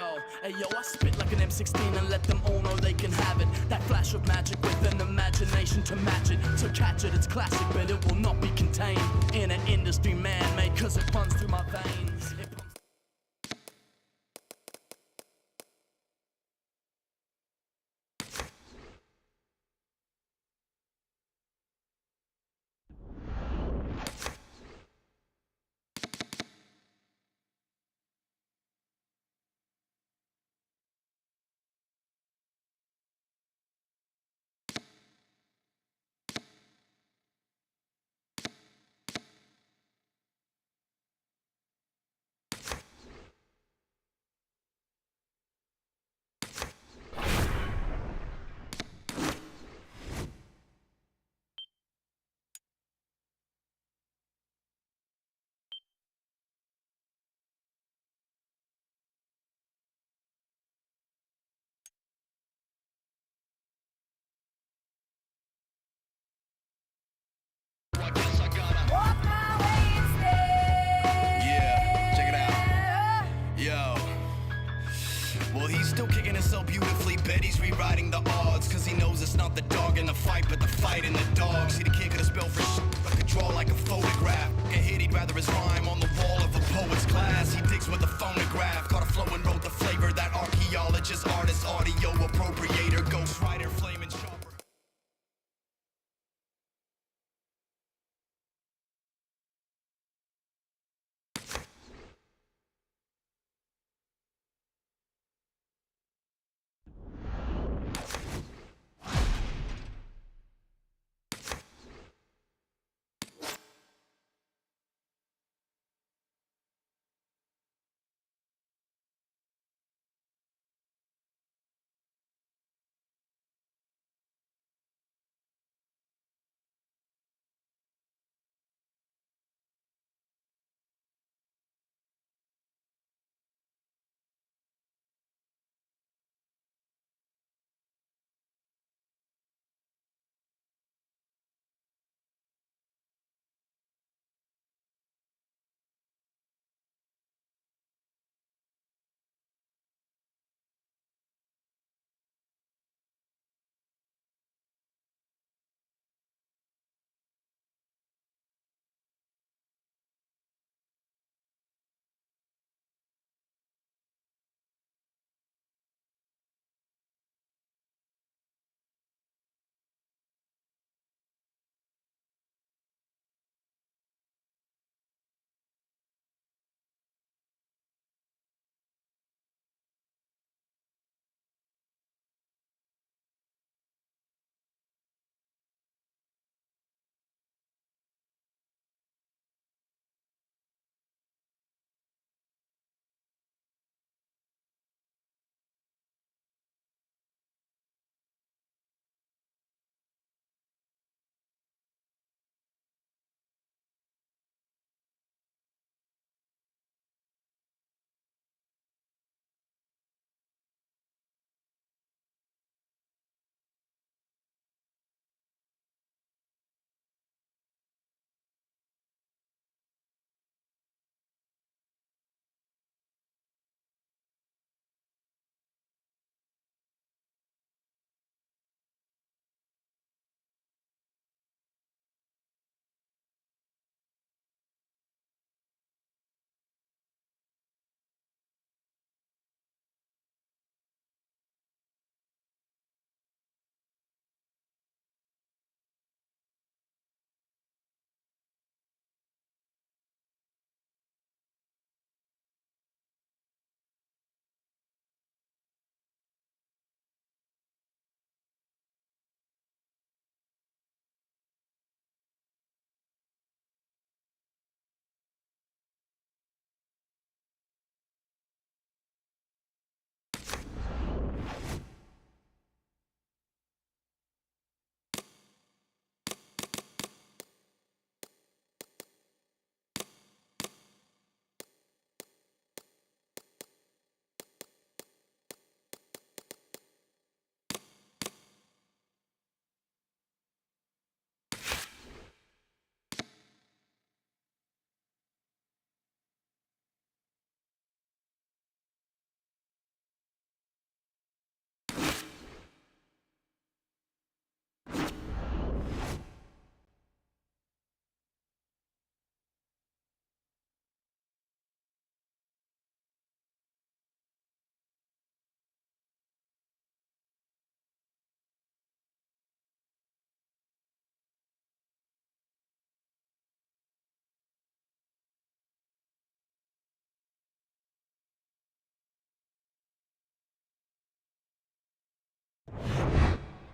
Yo, hey yo, I spit like an M16 and let them all know they can have it. That flash of magic with an imagination to match it. So catch it, it's classic, but it will not be contained in an industry man-made, cause it runs through my veins. It pumps Well, he's still kicking it so beautifully. Bet he's rewriting the odds, cause he knows it's not the dog in the fight, but the fight in the dog. See, the kid could have spelled for shit, but could draw like a photograph. Get hit, he'd rather his rhyme on the wall of a poet's class. He digs with a phonograph, caught a flow and wrote the flavor. That archaeologist, artist, audio appropriator, ghostwriter, flaming sharper.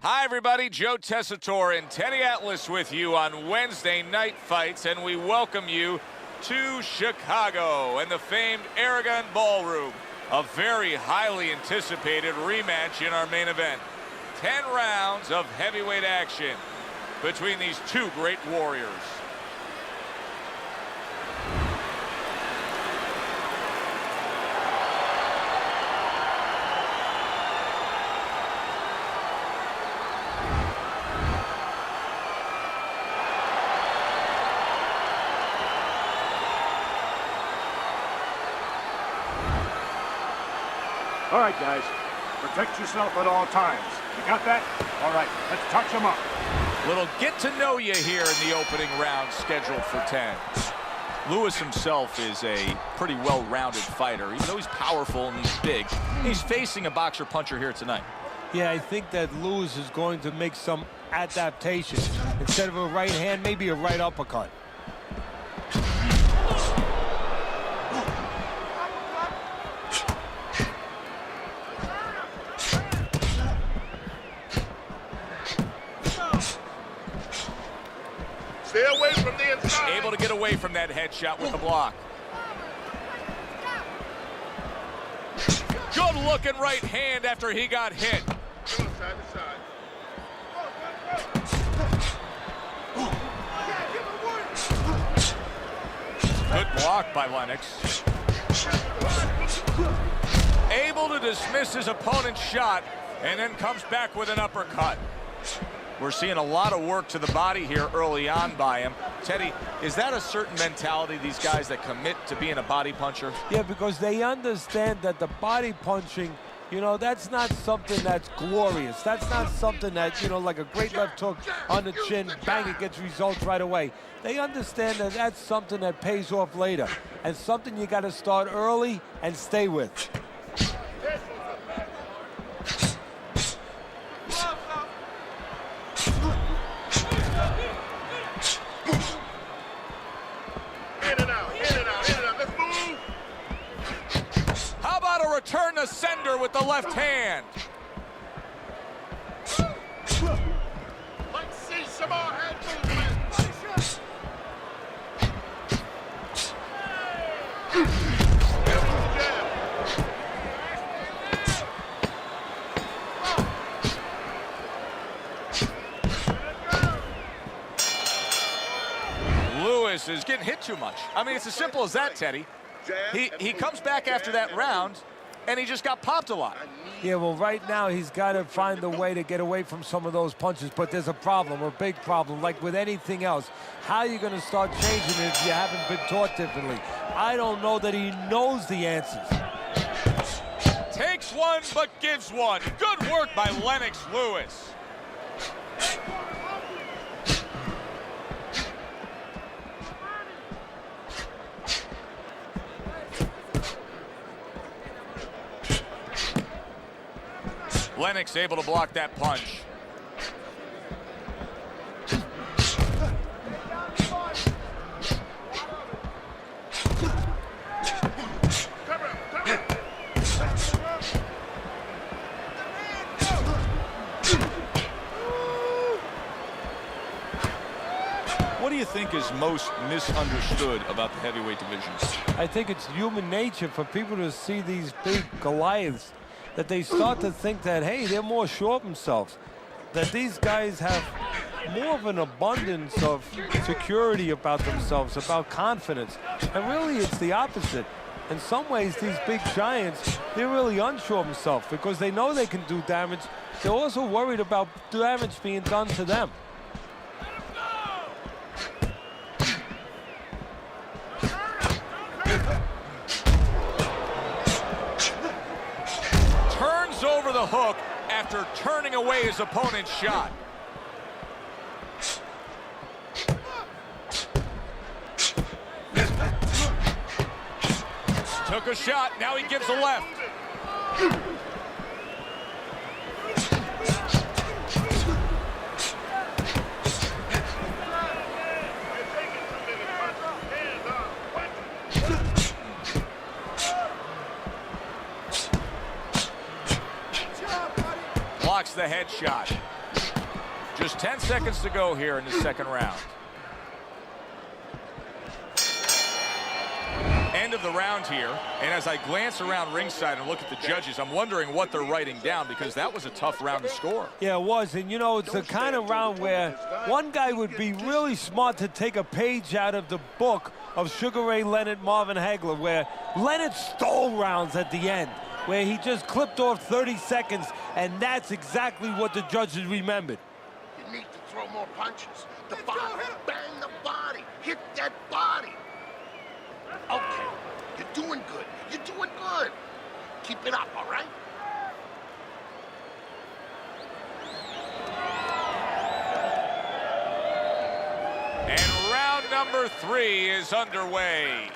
Hi, everybody. Joe Tessitore and Teddy Atlas with you on Wednesday Night Fights, and we welcome you to Chicago and the famed Aragon Ballroom. A very highly anticipated rematch in our main event. 10 rounds of heavyweight action between these two great warriors. All right, guys. Protect yourself at all times. You got that? All right, let's touch them up. Little get to know you here in the opening round scheduled for 10. Lewis himself is a pretty well-rounded fighter. Even though he's powerful and he's big, he's facing a boxer-puncher here tonight. Yeah, I think that Lewis is going to make some adaptations. Instead of a right hand, maybe a right uppercut. Stay away from the inside. Able to get away from that headshot with the block. Good looking right hand after he got hit. Come on, side to side. Good block by Lennox. Able to dismiss his opponent's shot and then comes back with an uppercut. We're seeing a lot of work to the body here early on by him. Teddy, is that a certain mentality, these guys that commit to being a body puncher? Yeah, because they understand that the body punching, you know, that's not something that's glorious. That's not something that, you know, like a great left hook on the chin, bang, it gets results right away. They understand that that's something that pays off later and something you got to start early and stay with. Return the sender with the left hand. Let's see some more head movement. Lewis is getting hit too much. I mean, it's as simple as that, Teddy. He comes back after that round, and he just got popped a lot. Yeah, well, right now he's got to find a way to get away from some of those punches, but there's a problem, a big problem. Like with anything else, how are you going to start changing it if you haven't been taught differently? I don't know that he knows the answers. Takes one, but gives one. Good work by Lennox Lewis. Lennox able to block that punch. What do you think is most misunderstood about the heavyweight division? I think it's human nature for people to see these big Goliaths that they start to think that, hey, they're more sure of themselves, that these guys have more of an abundance of security about themselves, about confidence. And really, it's the opposite. In some ways, these big giants, they're really unsure of themselves because they know they can do damage. They're also worried about damage being done to them. Over the hook after turning away his opponent's shot. Took a shot, now he gives a left. Blocks the headshot. Just 10 seconds to go here in the second round. End of the round here, and as I glance around ringside and look at the judges, I'm wondering what they're writing down, because that was a tough round to score. Yeah, it was, and you know, it's the kind of round where one guy would be really smart to take a page out of the book of Sugar Ray Leonard, Marvin Hagler, where Leonard stole rounds at the end, where he just clipped off 30 seconds, and that's exactly what the judges remembered. You need to throw more punches. The body, bang the body, hit that body. Okay, you're doing good. You're doing good. Keep it up, all right? And round number 3 is underway.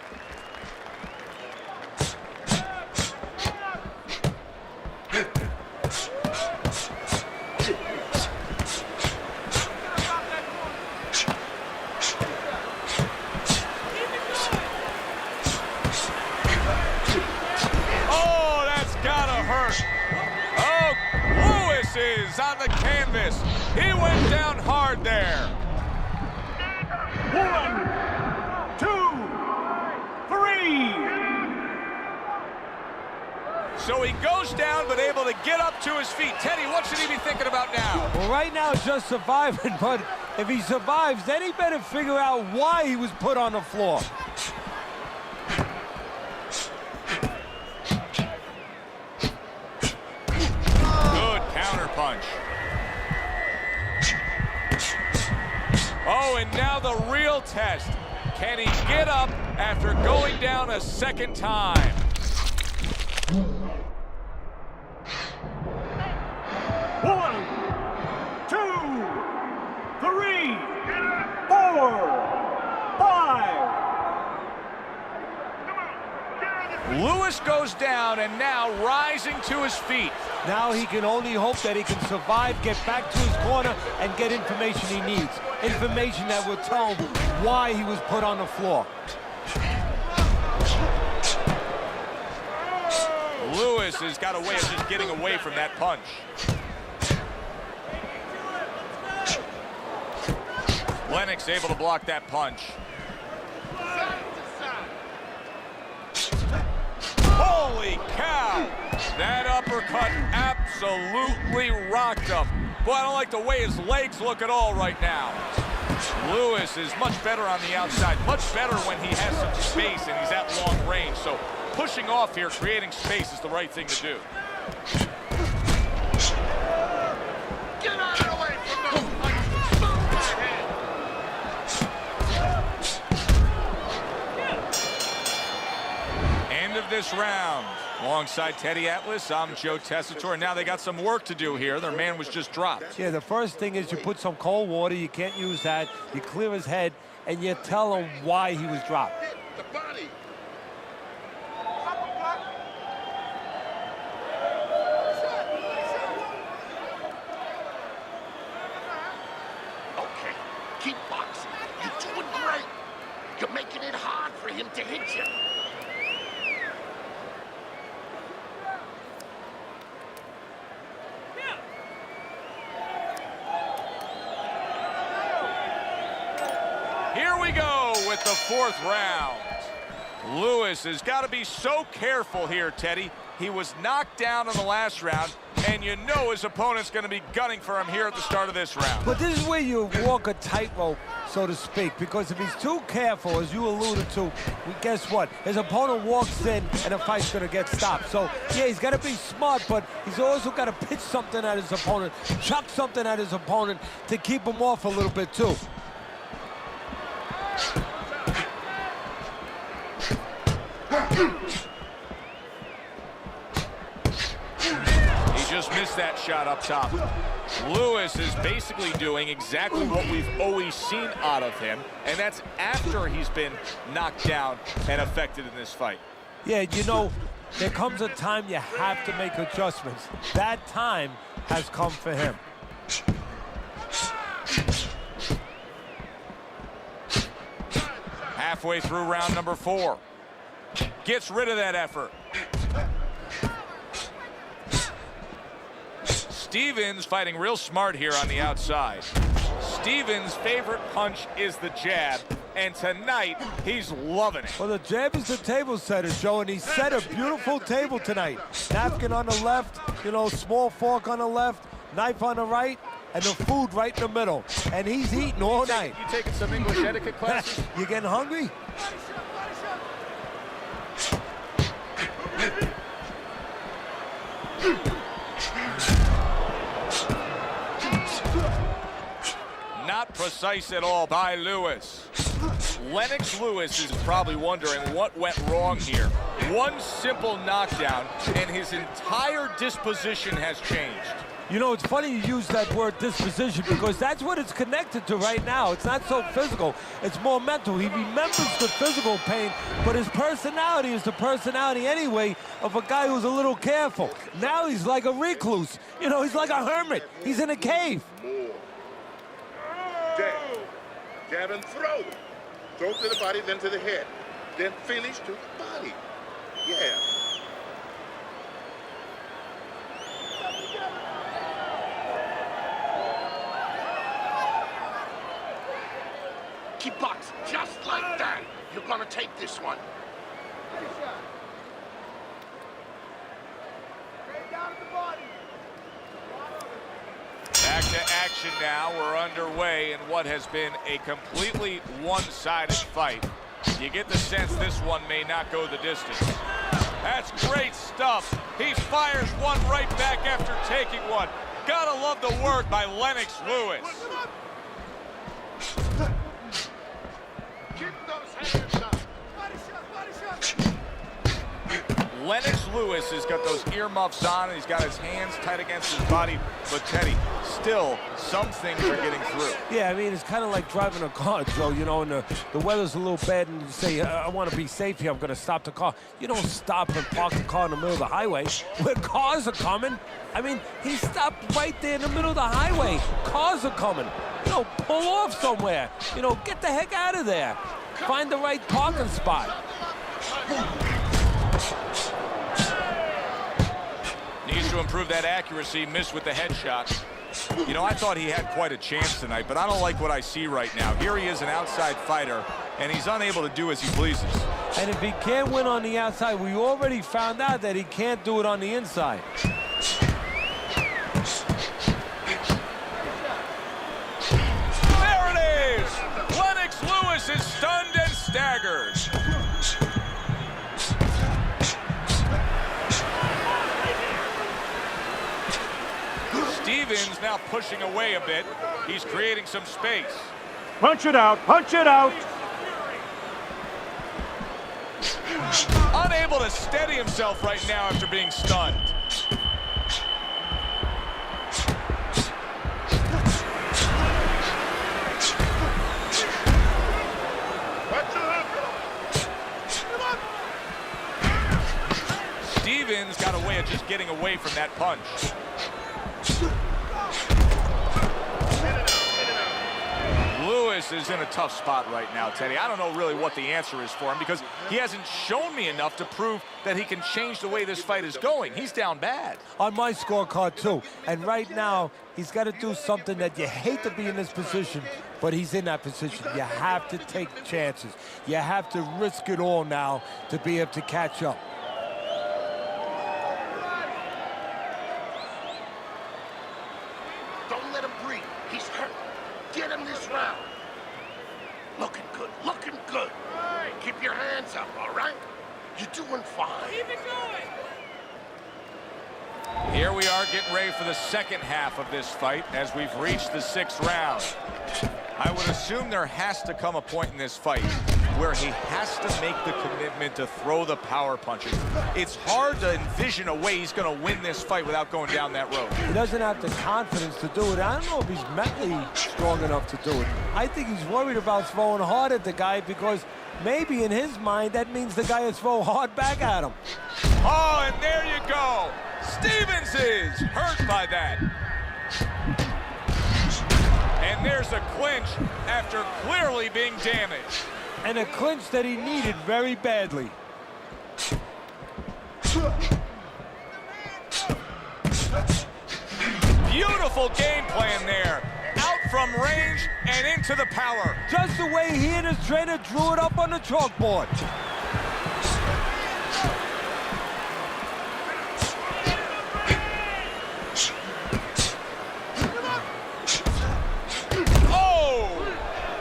Is on the canvas. He went down hard there. 1, 2, 3. So he goes down, but able to get up to his feet. Teddy, what should he be thinking about now? Well, right now, just surviving, but if he survives, then he better figure out why he was put on the floor. Punch. Oh, and now the real test. Can he get up after going down a second time? 1, 2, 3, 4, 5. Lewis goes down and now rising to his feet. Now he can only hope that he can survive, get back to his corner, and get information he needs. Information that will tell him why he was put on the floor. Lewis has got a way of just getting away from that punch. Lennox able to block that punch. Holy cow! That uppercut absolutely rocked him. Boy, I don't like the way his legs look at all right now. Lewis is much better on the outside, much better when he has some space and he's at long range. So pushing off here, creating space is the right thing to do. Get out of the way from those punches. Move right ahead. End of this round. Alongside Teddy Atlas, I'm Joe Tessitore. Now they got some work to do here. Their man was just dropped. Yeah, the first thing is you put some cold water. You can't use that. You clear his head, and you tell him why he was dropped. Hit the body. Okay, keep boxing. You're doing great. You're making it hard for him to hit you. Here we go with the 4th round. Lewis has got to be so careful here, Teddy. He was knocked down in the last round, and you know his opponent's going to be gunning for him here at the start of this round. But this is where you walk a tightrope, so to speak, because if he's too careful, as you alluded to, guess what? His opponent walks in, and the fight's going to get stopped. So, yeah, he's got to be smart, but he's also got to pitch something at his opponent, chuck something at his opponent to keep him off a little bit, too. He just missed that shot up top. Lewis is basically doing exactly what we've always seen out of him, and that's after he's been knocked down and affected in this fight. Yeah, you know, there comes a time you have to make adjustments. That time has come for him. Halfway through round number 4. Gets rid of that effort. Stevens fighting real smart here on the outside. Stevens' favorite punch is the jab, and tonight he's loving it. Well, the jab is the table setter, Joe, and he set a beautiful table tonight. Napkin on the left, small fork on the left, knife on the right, and the food right in the middle. And he's eating all night. You taking some English etiquette classes? You getting hungry? Not precise at all by Lewis. Lennox Lewis is probably wondering what went wrong here. One simple knockdown, and his entire disposition has changed. It's funny you use that word disposition because that's what it's connected to right now. It's not so physical. It's more mental. He remembers the physical pain, but his personality is the personality anyway of a guy who's a little careful. Now he's like a recluse. He's like a hermit. He's in a cave. Jab. Jab and throw. Throw to the body, then to the head. Then finish to the body. Yeah. Keep boxing just like that. You're gonna take this one. Back to action now. We're underway in what has been a completely one-sided fight. You get the sense this one may not go the distance. That's great stuff. He fires one right back after taking one. Gotta love the work by Lennox Lewis. Keep those hands up. Lennox Lewis has got those earmuffs on, and he's got his hands tight against his body. But Teddy, still, some things are getting through. Yeah, I mean, it's kind of like driving a car, Joe, and the weather's a little bad, and you say, I want to be safe here, I'm going to stop the car. You don't stop and park the car in the middle of the highway where cars are coming. I mean, he stopped right there in the middle of the highway. Cars are coming. Pull off somewhere. Get the heck out of there. Find the right parking spot. Needs to improve that accuracy, missed with the headshot. I thought he had quite a chance tonight, but I don't like what I see right now. Here he is, an outside fighter, and he's unable to do as he pleases. And if he can't win on the outside, we already found out that he can't do it on the inside. There it is! Lennox Lewis is stunned and staggered. Stevens now pushing away a bit. He's creating some space. Punch it out. Punch it out. Unable to steady himself right now after being stunned. Stevens got a way of just getting away from that punch. Lewis is in a tough spot right now, Teddy. I don't know really what the answer is for him because he hasn't shown me enough to prove that he can change the way this fight is going. He's down bad. On my scorecard, too. And right now, he's got to do something that you hate to be in this position, but he's in that position. You have to take chances. You have to risk it all now to be able to catch up. Don't let him breathe. He's hurt. Get him this round. Looking good. Looking good. Keep your hands up, all right? You're doing fine. Keep it going. Here we are getting ready for the second half of this fight as we've reached the 6th round. I would assume there has to come a point in this fight where he has to make the commitment to throw the power punches. It's hard to envision a way he's going to win this fight without going down that road. He doesn't have the confidence to do it. I don't know if he's mentally strong enough to do it. I think he's worried about throwing hard at the guy because maybe in his mind that means the guy will throw hard back at him. Oh, and there you go. Stevens is hurt by that. And there's a clinch after clearly being damaged. And a clinch that he needed very badly. beautiful game plan there. Out from range and into the power. Just the way he and his trainer drew it up on the chalkboard.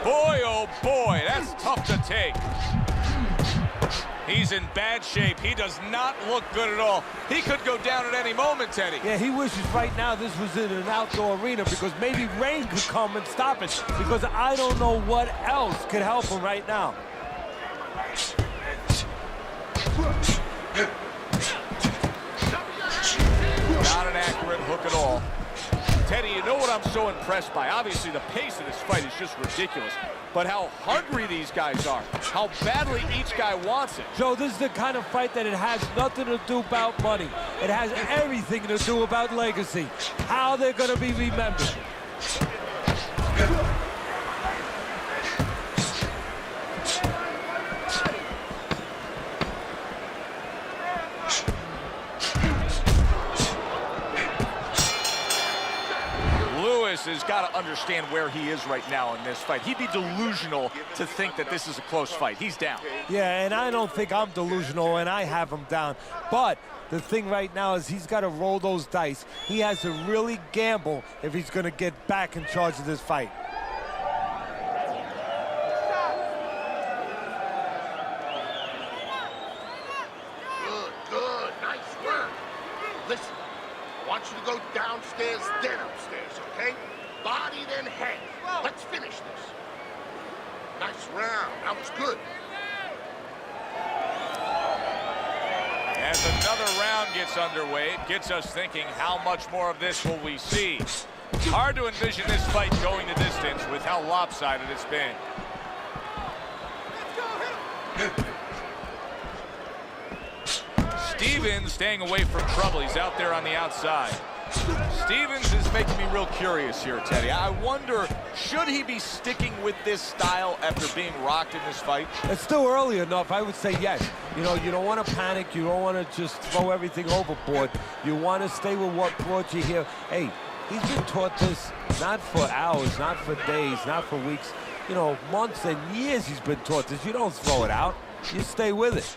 Oh boy, that's tough to take. He's in bad shape. He does not look good at all. He could go down at any moment, Teddy. Yeah, he wishes right now this was in an outdoor arena because maybe rain could come and stop it, because I don't know what else could help him right now. Not an accurate hook at all. Teddy, you know what I'm so impressed by? Obviously, the pace of this fight is just ridiculous. But how hungry these guys are. How badly each guy wants it. Joe, this is the kind of fight that it has nothing to do about money. It has everything to do about legacy. How they're going to be remembered. Has got to understand where he is right now in this fight. He'd be delusional to think that this is a close fight. He's down. Yeah, and I don't think I'm delusional, and I have him down. But the thing right now is he's got to roll those dice. He has to really gamble if he's going to get back in charge of this fight. Good. Nice work. Listen, I want you to go downstairs, then upstairs, okay? Body, then head. Let's finish this. Nice round. That was good. As another round gets underway, it gets us thinking, how much more of this will we see? Hard to envision this fight going the distance with how lopsided it's been. Stevens staying away from trouble. He's out there on the outside. Stevens is making me real curious here, Teddy. I wonder, should he be sticking with this style after being rocked in this fight? It's still early enough. I would say yes. You know, you don't want to panic. You don't want to just throw everything overboard. You want to stay with what brought you here. Hey, he's been taught this not for hours, not for days, not for weeks. You know, months and years he's been taught this. You don't throw it out. You stay with it.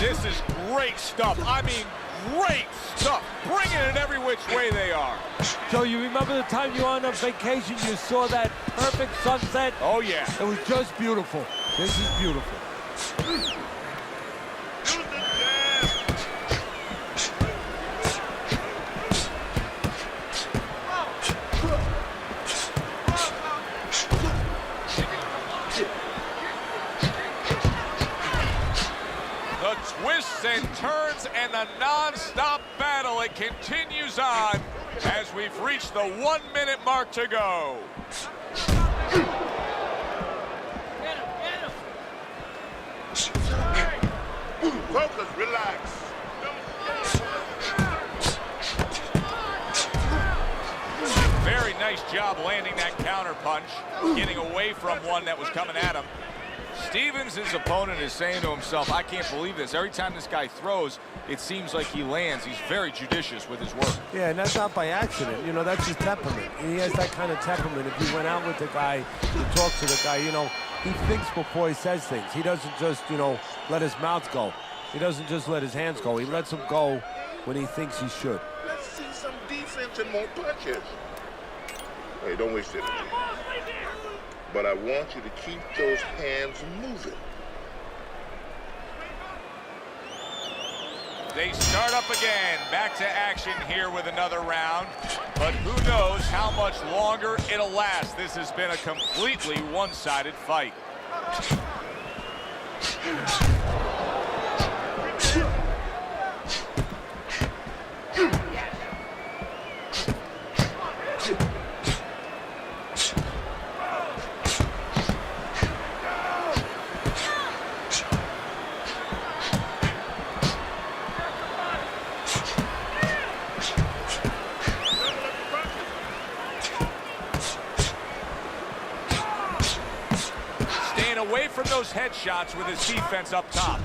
This is great stuff. I mean, great stuff. Bringing it every which way they are. Joe, you remember the time you were on a vacation, you saw that perfect sunset? Oh, yeah. It was just beautiful. This is beautiful. Twists and turns and the non-stop battle. It continues on as we've reached the 1 minute mark to go. Focus, relax. Very nice job landing that counter punch, getting away from one that was coming at him. Stevens, his opponent, is saying to himself, I can't believe this. Every time this guy throws, it seems like he lands. He's very judicious with his work. Yeah, and that's not by accident. You know, that's his temperament. He has that kind of temperament. If you went out with the guy, you talk to the guy, you know, he thinks before he says things. He doesn't just, you know, let his mouth go. He doesn't just let his hands go. He lets them go when he thinks he should. Let's see some defense and more punches. Hey, don't waste energy. But I want you to keep those hands moving. They start up again. Back to action here with another round. But who knows how much longer it'll last. This has been a completely one-sided fight. Away from those headshots with his defense up top.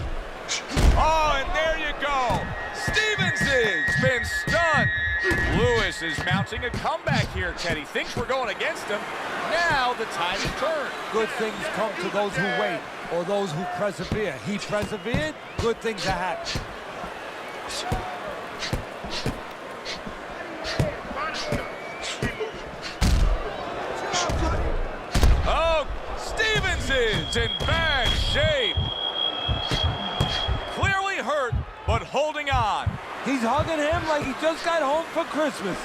Oh, and there you go. Stevens has been stunned. Lewis is mounting a comeback here, Teddy. Thinks we're going against him. Now the tide has turned. Good things come to those who wait, or those who persevere. He persevered, good things are happening. Oh, Stevens is in bad shape. Clearly hurt, but holding on. He's hugging him like he just got home for Christmas.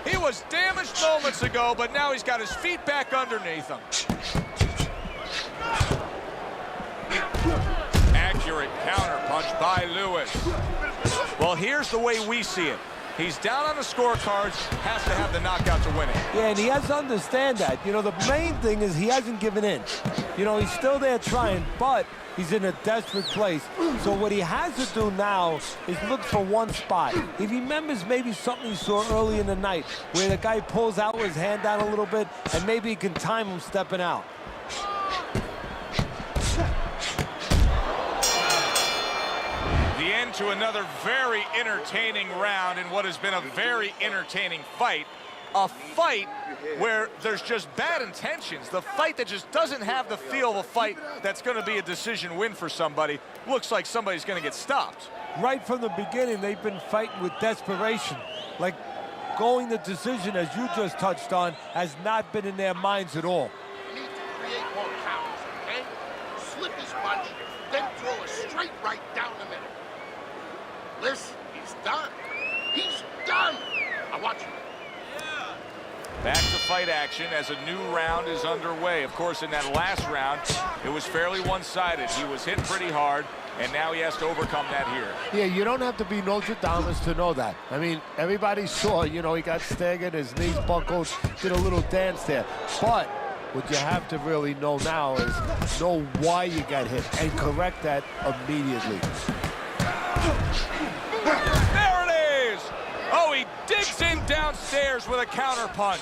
He was damaged moments ago, but now he's got his feet back underneath him. Accurate counterpunch by Lewis. Well, here's the way we see it. He's down on the scorecards, has to have the knockout to win it. Yeah, and he has to understand that. You know, the main thing is he hasn't given in. You know, he's still there trying, but he's in a desperate place. So what he has to do now is look for one spot. He remembers maybe something he saw early in the night where the guy pulls out his hand down a little bit, and maybe he can time him stepping out. The end to another very entertaining round in what has been a very entertaining fight. A fight where there's just bad intentions. The fight that just doesn't have the feel of a fight that's going to be a decision win for somebody. Looks like somebody's going to get stopped. Right from the beginning, they've been fighting with desperation. Like going the decision, as you just touched on, has not been in their minds at all. You need to create more counters, okay? Slip his punch, then throw a straight right down the middle. Listen, he's done. He's done. I watch him. Back to fight action as a new round is underway. Of course, in that last round, it was fairly one-sided. He was hit pretty hard, and now he has to overcome that here. Yeah, you don't have to be Nostradamus to know that. I mean, everybody saw, you know, he got staggered, his knees buckled, did a little dance there. But what you have to really know now is know why you got hit and correct that immediately. There it is! Oh, he digs in downstairs with a counter punch.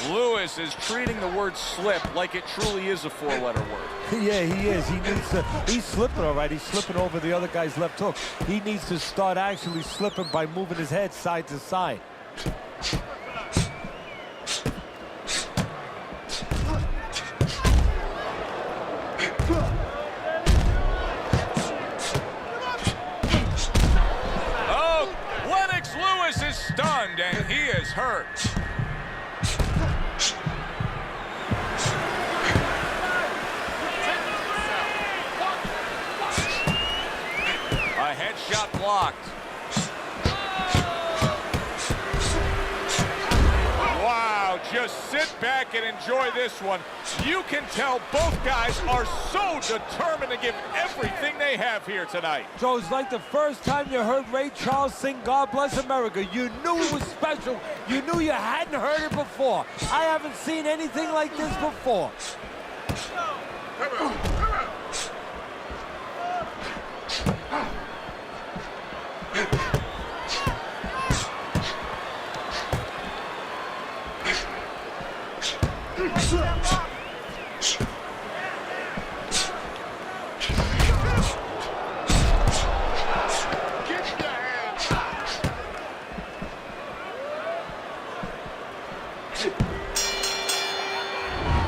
Lewis is treating the word slip like it truly is a four-letter word. Yeah, he is. He needs to. He's slipping all right. He's slipping over the other guy's left hook. He needs to start actually slipping by moving his head side to side. Oh, Lennox Lewis is stunned and he is hurt. A headshot blocked. Wow, just sit back and enjoy this one. You can tell both guys are so determined to give everything they have here tonight. So it's like the first time you heard Ray Charles sing God Bless America. You knew it was special. You knew you hadn't heard it before. I haven't seen anything like this before.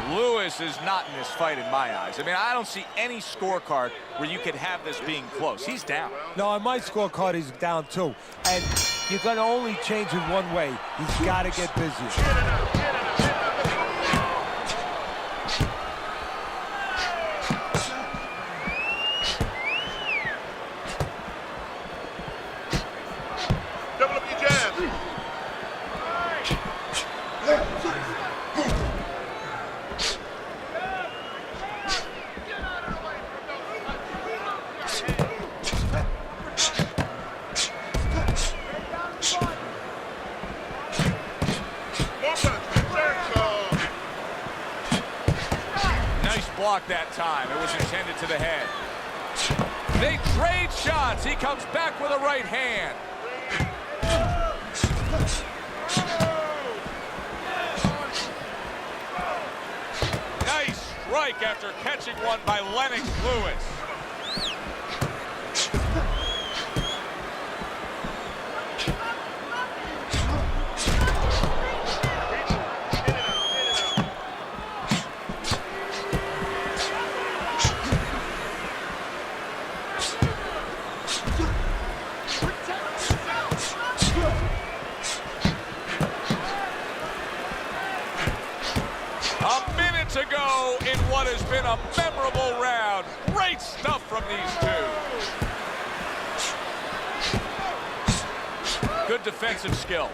Lewis is not in this fight in my eyes. I mean, I don't see any scorecard where you could have this being close. He's down. No, on my scorecard, he's down too. And you're going to only change it one way. He's got to get busier. Block that time. It was intended to the head. They trade shots. He comes back with a right hand. strike after catching one by Lennox Lewis. A minute to go in what has been a memorable round. Great stuff from these two. Good defensive skill.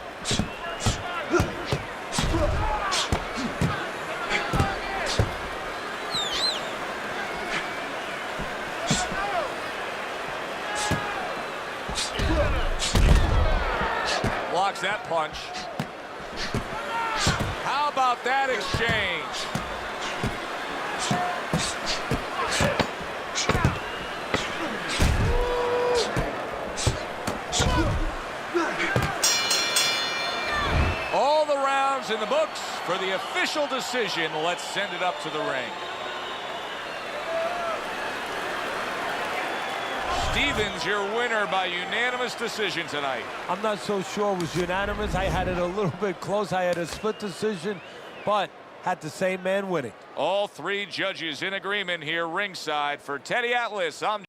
Blocks that punch. How about that exchange? All the rounds in the books for the official decision. Let's send it up to the ring. Stevens, your winner by unanimous decision tonight. I'm not so sure it was unanimous. I had it a little bit close. I had a split decision, but had the same man winning. All three judges in agreement here ringside. For Teddy Atlas, I'm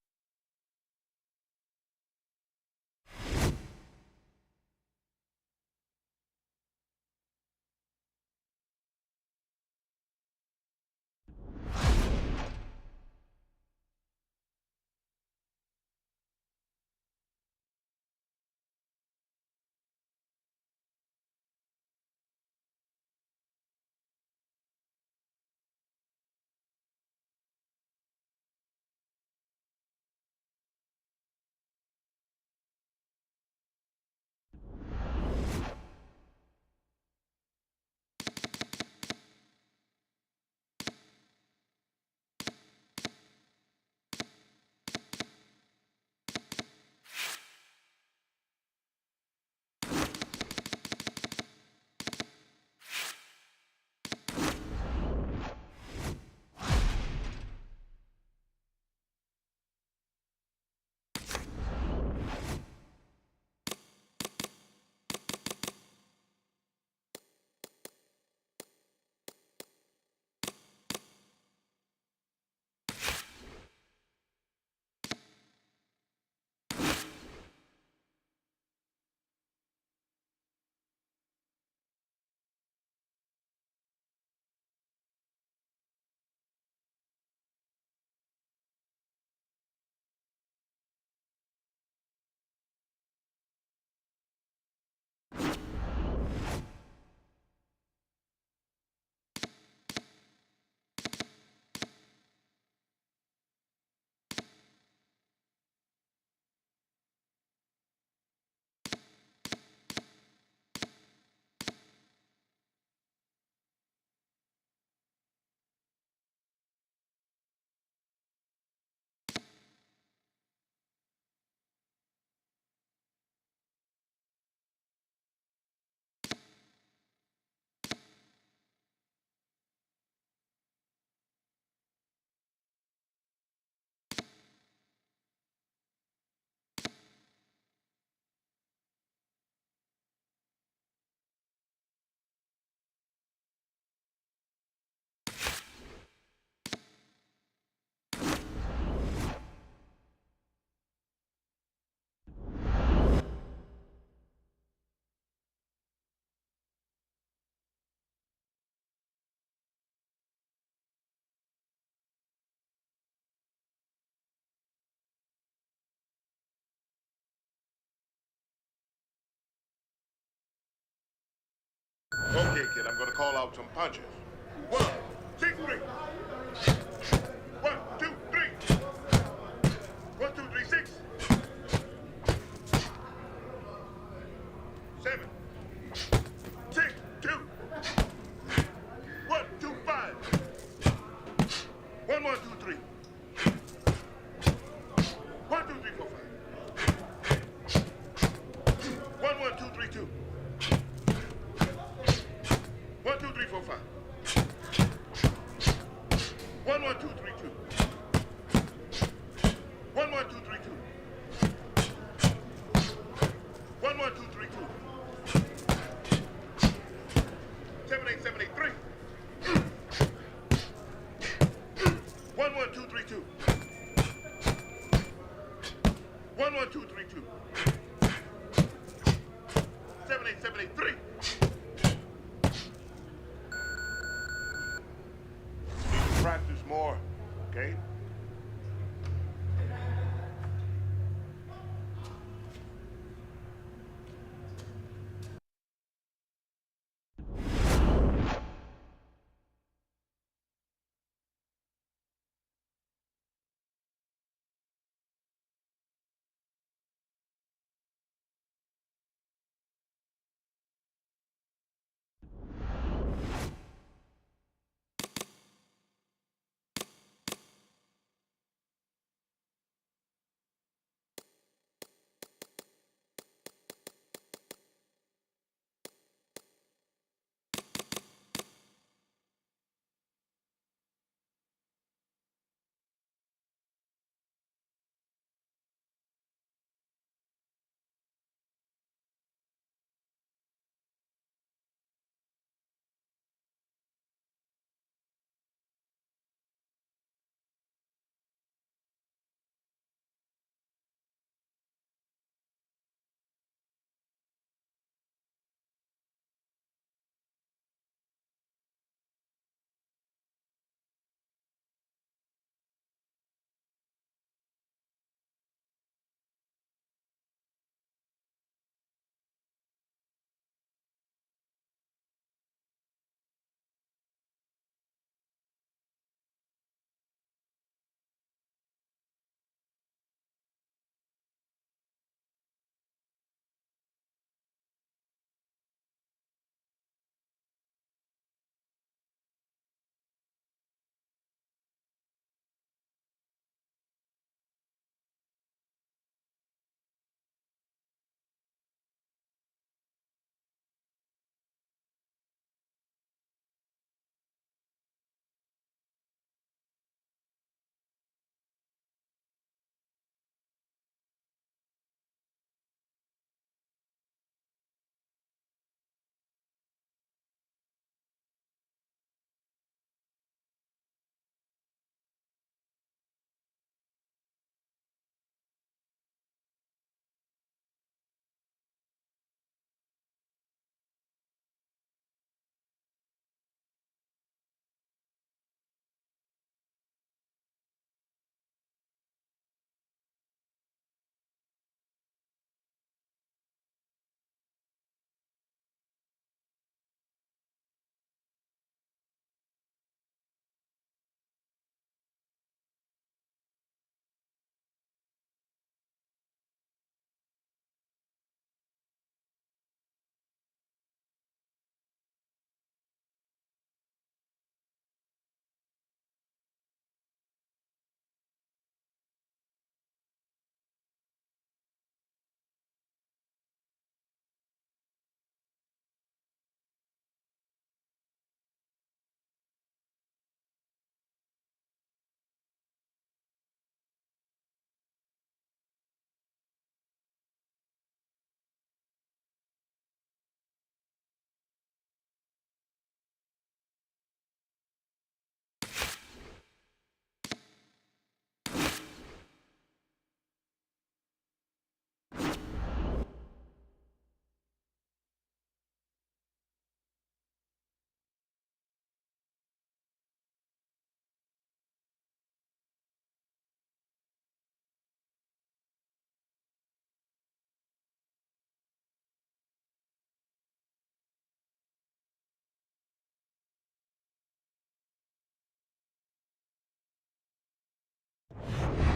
Okay, kid, I'm gonna call out some punches. 1, 2, 3. 1, 2, 3. 1, 2, 3, 6. 7. 6, 2. 1, 2, 5. 1, 1, 2, 3. 1, 2, 3, 4, 5. 1, 1, 2, 3, 2. 1, 2, 3, 4, 5. 1-2-3-2. 7-8-7-8-3. Need to practice more, okay?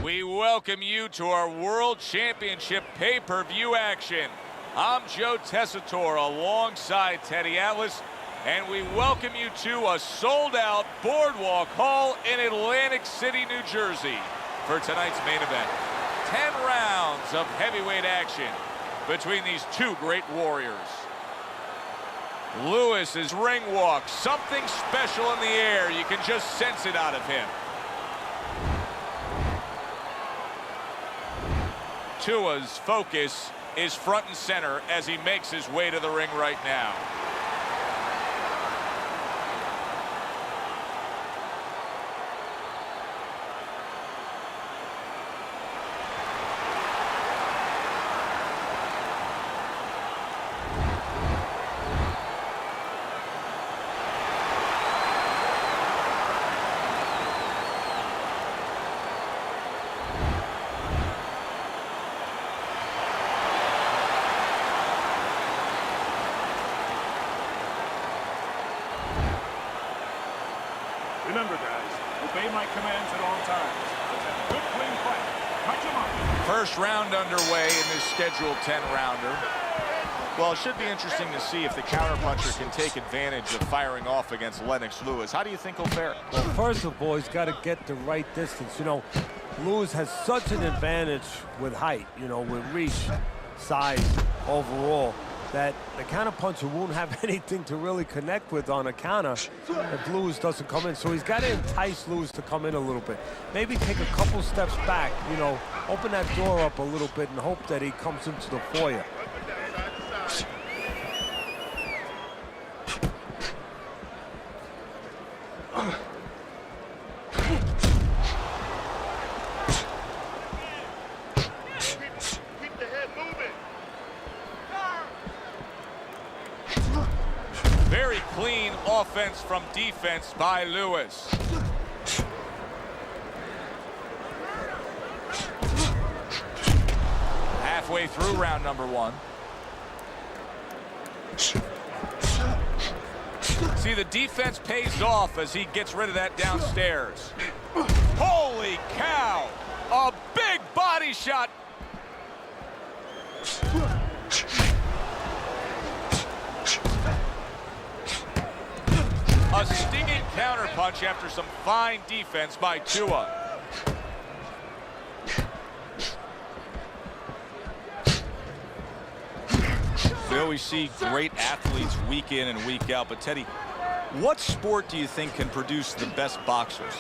We welcome you to our World Championship pay-per-view action. I'm Joe Tessitore alongside Teddy Atlas, and we welcome you to a sold-out Boardwalk Hall in Atlantic City, New Jersey for tonight's main event. 10 rounds of heavyweight action between these two great warriors. Lewis's ring walk, something special in the air. You can just sense it out of him. Tua's focus is front and center as he makes his way to the ring right now. my commands at all times. Let's have a good, clean fight. Touch him up. First round underway in this scheduled 10-rounder. Well, it should be interesting to see if the counterpuncher can take advantage of firing off against Lennox Lewis. How do you think he'll fare? Well, first of all, he's got to get the right distance. You know, Lewis has such an advantage with height, you know, with reach, size, overall, that the counterpuncher won't have anything to really connect with on a counter if Lewis doesn't come in. So he's got to entice Lewis to come in a little bit. Maybe take a couple steps back, you know, open that door up a little bit and hope that he comes into the foyer. Keep the head moving. Very clean offense from defense by Lewis. Halfway through round number 1. See, the defense pays off as he gets rid of that downstairs. Holy cow! A big body shot. A stinging counterpunch after some fine defense by Tua. We always see great athletes week in and week out, but Teddy, what sport do you think can produce the best boxers?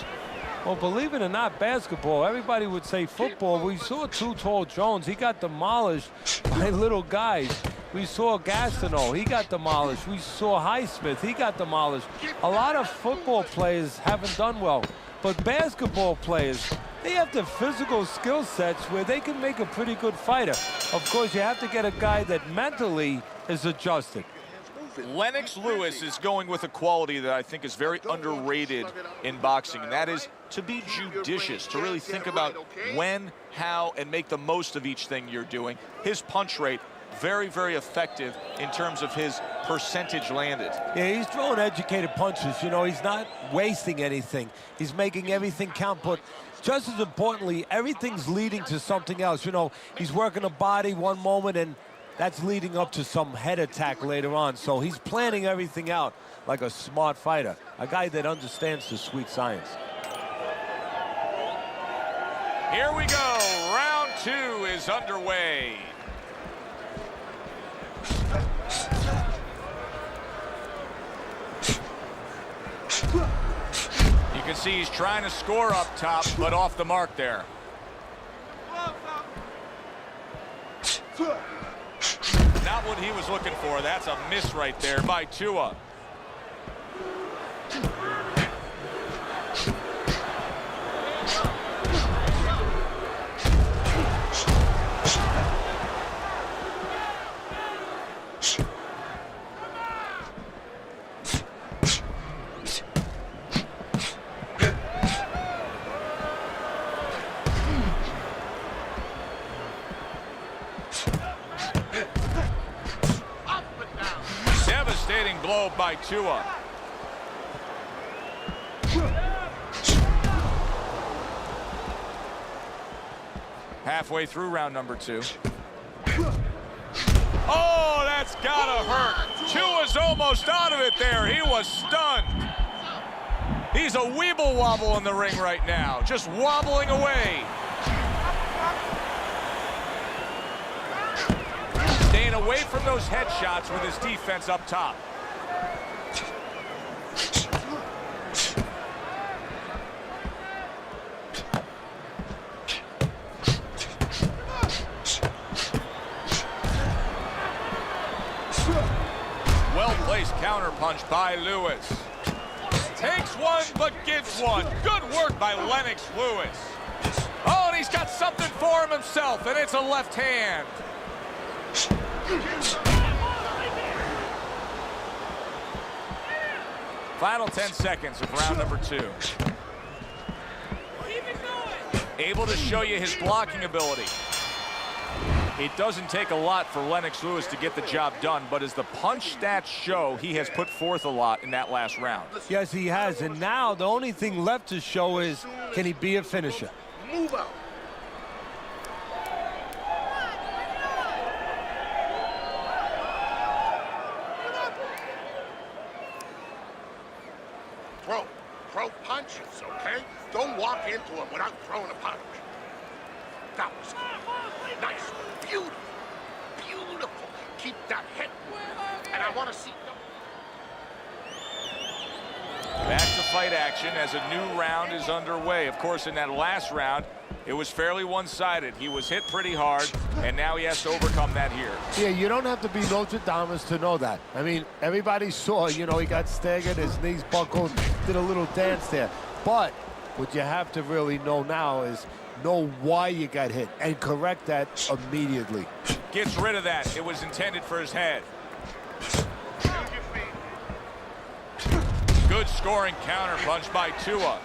Well, believe it or not, basketball. Everybody would say football. We saw Too Tall Jones. He got demolished by little guys. We saw Gastineau. He got demolished. We saw Highsmith. He got demolished. A lot of football players haven't done well. But basketball players, they have the physical skill sets where they can make a pretty good fighter. Of course, you have to get a guy that mentally is adjusted. Lennox Lewis is going with a quality that I think is very underrated in boxing, and that is to be judicious, to really think about when, how, and make the most of each thing you're doing. His punch rate, very, very effective in terms of his percentage landed. Yeah, he's throwing educated punches. You know, he's not wasting anything. He's making everything count, but just as importantly, everything's leading to something else. You know, he's working a body one moment, and that's leading up to some head attack later on. So he's planning everything out like a smart fighter, a guy that understands the sweet science. Here we go. Round 2 is underway. You can see he's trying to score up top, but off the mark there. Not what he was looking for. That's a miss right there by Tua. Devastating blow by Tua. Halfway through round number 2. Oh, that's gotta hurt. Tua's almost out of it there. He was stunned. He's a weeble wobble in the ring right now, just wobbling away. Staying away from those headshots with his defense up top. Well-placed counterpunch by Lewis. Takes one, but gives one. Good work by Lennox Lewis. Oh, and he's got something for him himself, and it's a left hand. Final 10 seconds of round number 2. Able to show you his blocking ability. It doesn't take a lot for Lennox Lewis to get the job done, but as the punch stats show, he has put forth a lot in that last round. Yes, he has. And now the only thing left to show is, can he be a finisher? Move out. Throw punches, okay? Don't walk into him without throwing a punch. That was nice, beautiful, beautiful. Keep that hit, and I want to see. Back to fight action as a new round is underway. Of course, in that last round, it was fairly one-sided. He was hit pretty hard, and now he has to overcome that here. Yeah, you don't have to be Nostradamus to know that. I mean, everybody saw, you know, he got staggered, his knees buckled, did a little dance there. But what you have to really know now is know why you got hit and correct that immediately. Gets rid of that. It was intended for his head. Good scoring counterpunch by Tua.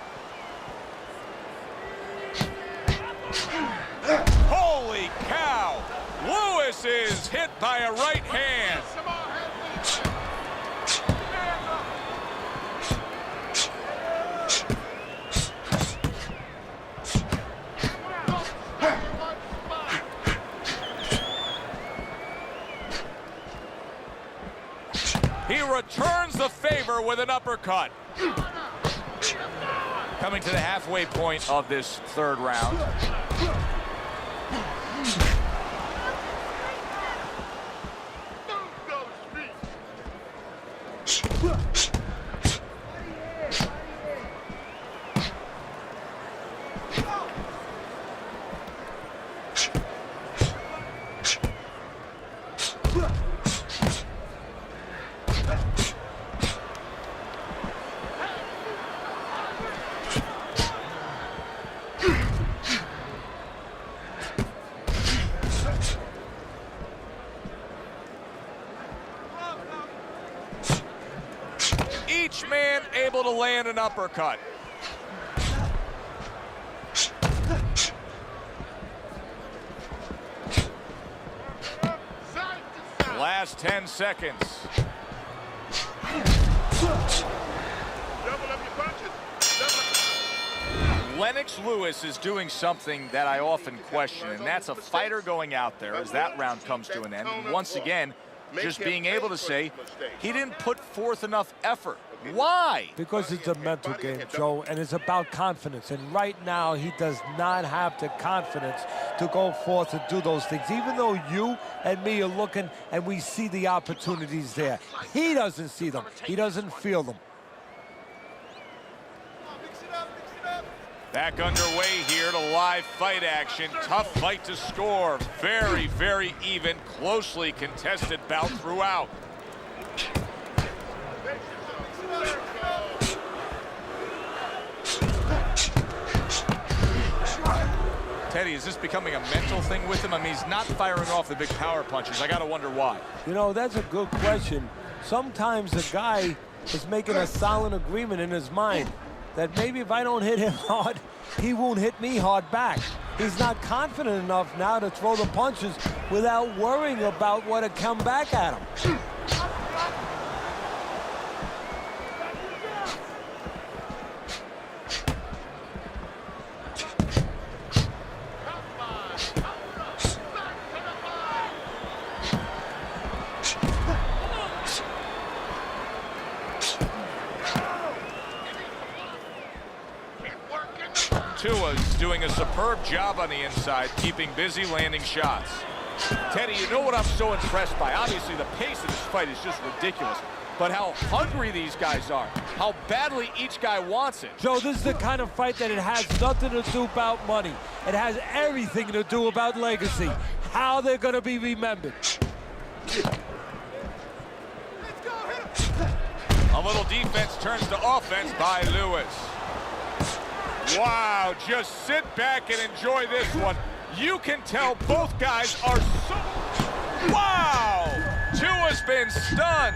Holy cow! Lewis is hit by a right hand. He returns the favor with an uppercut. Coming to the halfway point of this third round. Each man able to land an uppercut. Last 10 seconds. Lennox Lewis is doing something that I often question, and that's a fighter going out there as that round comes to an end. And once again, just being able to say he didn't put forth enough effort. Why? Because it's a mental game, Joe, and it's about confidence. And right now, he does not have the confidence to go forth and do those things. Even though you and me are looking and we see the opportunities there, he doesn't see them. He doesn't feel them. Back underway here to live fight action. Tough fight to score. Very, very even, closely contested bout throughout. Teddy, is this becoming a mental thing with him? I mean, he's not firing off the big power punches. I got to wonder why. You know, that's a good question. Sometimes the guy is making a silent agreement in his mind that maybe if I don't hit him hard, he won't hit me hard back. He's not confident enough now to throw the punches without worrying about what would come back at him. Tua's doing a superb job on the inside, keeping busy landing shots. Teddy, you know what I'm so impressed by? Obviously, the pace of this fight is just ridiculous. But how hungry these guys are, how badly each guy wants it. Joe, this is the kind of fight that it has nothing to do about money. It has everything to do about legacy, how they're going to be remembered. A little defense turns to offense by Lewis. Wow, just sit back and enjoy this one. You can tell both guys are so... Wow! Tua's been stunned.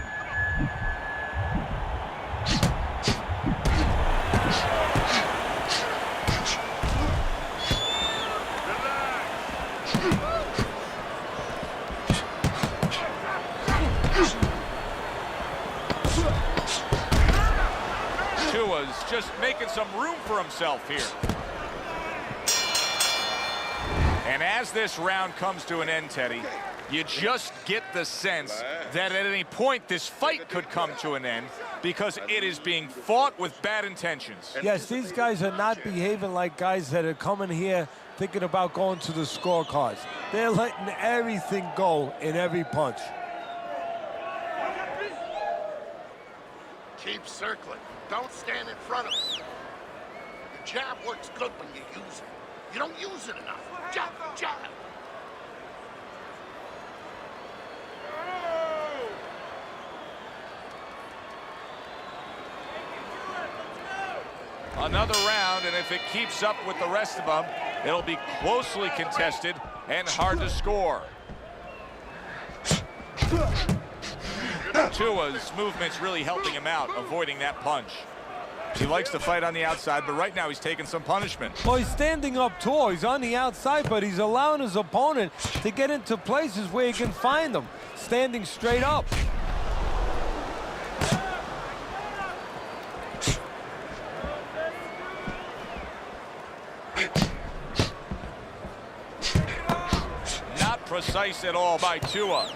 just making some room for himself here. And as this round comes to an end, Teddy, you just get the sense that at any point this fight could come to an end because it is being fought with bad intentions. Yes, these guys are not behaving like guys that are coming here thinking about going to the scorecards. They're letting everything go in every punch. Keep circling. Don't stand in front of him. The jab works good when you use it. You don't use it enough. Jab, jab. Another round, and if it keeps up with the rest of them, it'll be closely contested and hard to score. Tua's movement's really helping him out, avoiding that punch. He likes to fight on the outside, but right now he's taking some punishment. Well, he's standing up tall. He's on the outside, but he's allowing his opponent to get into places where he can find them, standing straight up. Not precise at all by Tua.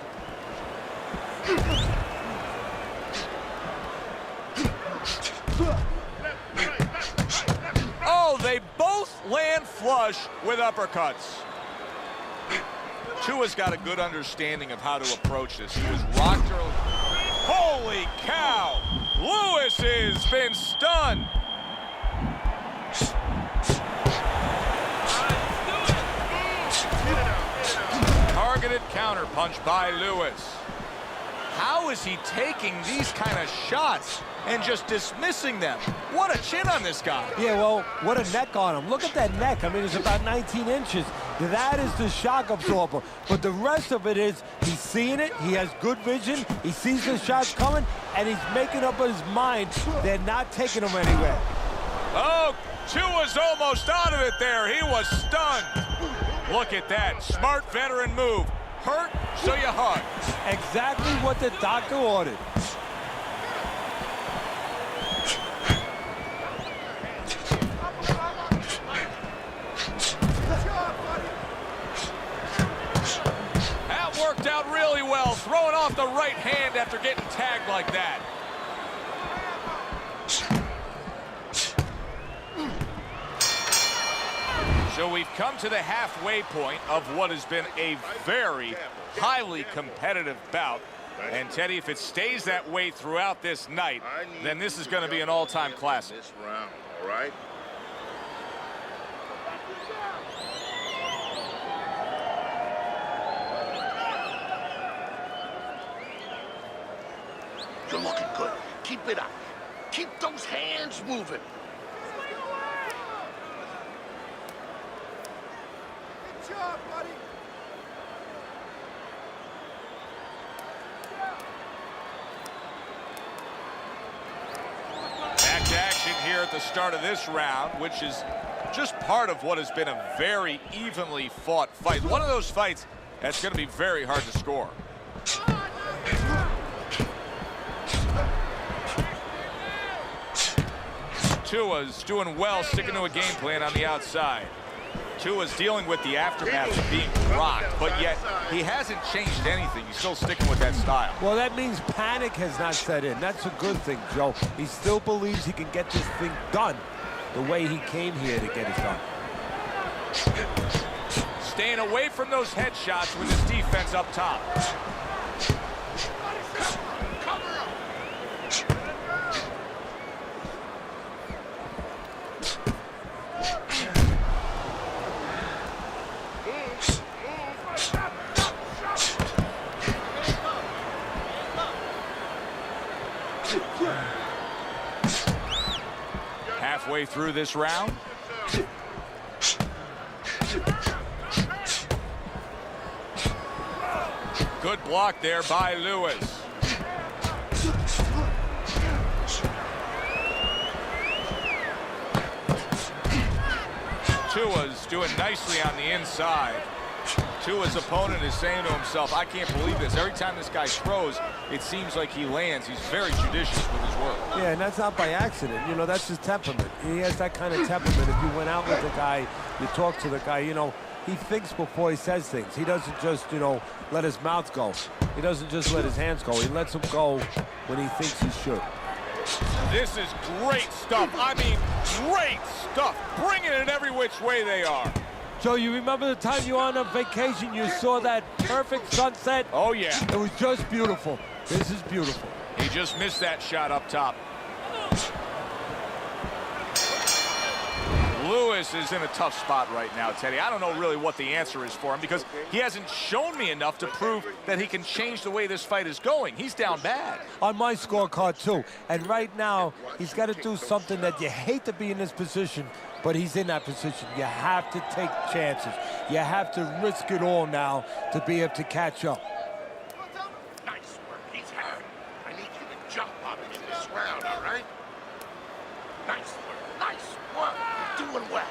Oh, they both land flush with uppercuts. Tua's got a good understanding of how to approach this. He was rocked early. Holy cow! Lewis has been stunned. Targeted counter punch by Lewis. How is he taking these kind of shots and just dismissing them? What a chin on this guy. Yeah, well, what a neck on him. Look at that neck. I mean, it's about 19 inches. That is the shock absorber. But the rest of it is he's seeing it. He has good vision. He sees the shots coming, and he's making up his mind they're not taking him anywhere. Oh, Tua's almost out of it there. He was stunned. Look at that. Smart veteran move. Hurt, so you hug. Exactly what the doctor ordered. That worked out really well, throwing off the right hand after getting tagged like that. So we've come to the halfway point of what has been a very highly competitive bout. And Teddy, if it stays that way throughout this night, then this is going to be an all-time classic. This round, all right? You're looking good. Keep it up. Keep those hands moving. Good job, buddy. Back to action here at the start of this round, which is just part of what has been a very evenly fought fight. One of those fights that's going to be very hard to score. Tua's doing well, sticking to a game plan on the outside. Tua's dealing with the aftermath of being rocked, but yet he hasn't changed anything. He's still sticking with that style. Well, that means panic has not set in. That's a good thing, Joe. He still believes he can get this thing done the way he came here to get it done. Staying away from those headshots with his defense up top. Halfway through this round. Good block there by Lewis. Tua's doing nicely on the inside. Tua's opponent is saying to himself, I can't believe this. Every time this guy throws, it seems like he lands. He's very judicious with his work. Yeah, and that's not by accident. You know, that's his temperament. He has that kind of temperament. If you went out with the guy, you talk to the guy, you know, he thinks before he says things. He doesn't just, you know, let his mouth go. He doesn't just let his hands go. He lets them go when he thinks he should. This is great stuff. I mean, great stuff. Bringing it every which way they are. Joe, you remember the time you were on a vacation, you saw that perfect sunset? Oh, yeah. It was just beautiful. This is beautiful. He just missed that shot up top. Lewis is in a tough spot right now, Teddy. I don't know really what the answer is for him because he hasn't shown me enough to prove that he can change the way this fight is going. He's down bad. On my scorecard, too. And right now, he's got to do something that you hate to be in this position, but he's in that position. You have to take chances. You have to risk it all now to be able to catch up. Nice work. He's happy. I need you to jump on him in this round, all right? Nice work. Nice work. You're doing well.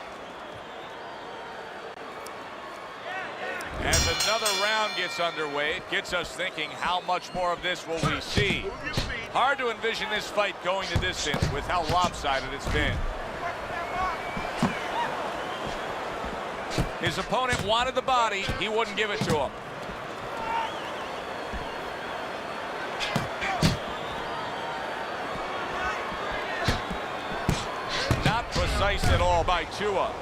As another round gets underway, it gets us thinking, how much more of this will we see? Hard to envision this fight going the distance with how lopsided it's been. His opponent wanted the body. He wouldn't give it to him. Not precise at all by Tua.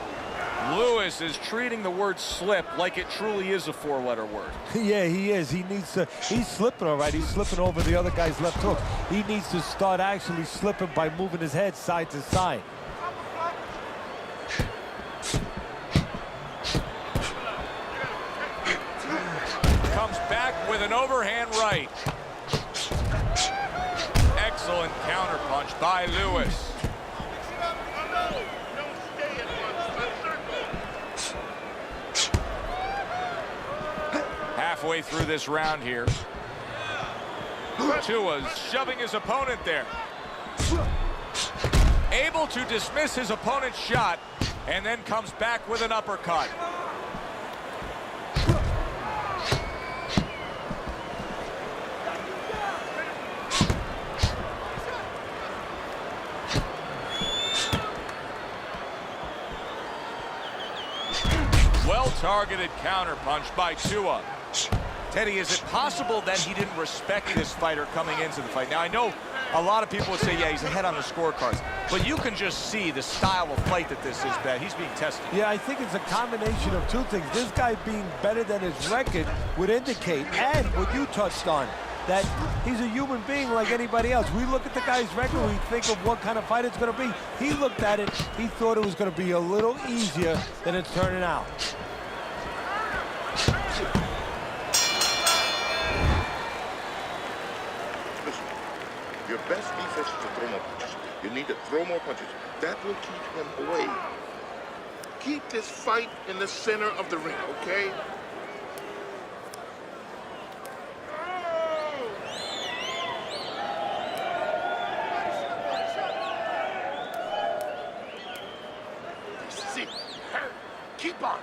Lewis is treating the word slip like it truly is a four-letter word. Yeah, he is. He needs to. He's slipping all right. He's slipping over the other guy's left hook. He needs to start actually slipping by moving his head side to side. Comes back with an overhand right. Excellent counterpunch by Lewis. Halfway through this round here. Tua's shoving his opponent there. Able to dismiss his opponent's shot and then comes back with an uppercut. Well-targeted counterpunch by Tua. Teddy, is it possible that he didn't respect this fighter coming into the fight? Now, I know a lot of people would say, yeah, he's ahead on the scorecards, but you can just see the style of fight that this is, Ben. He's being tested. Yeah, I think it's a combination of two things. This guy being better than his record would indicate, and what you touched on, that he's a human being like anybody else. We look at the guy's record, we think of what kind of fight it's going to be. He looked at it, he thought it was going to be a little easier than it's turning out. Listen, your best defense is to throw more punches. You need to throw more punches. That will keep him away. Keep this fight in the center of the ring, okay? See, her. Keep on.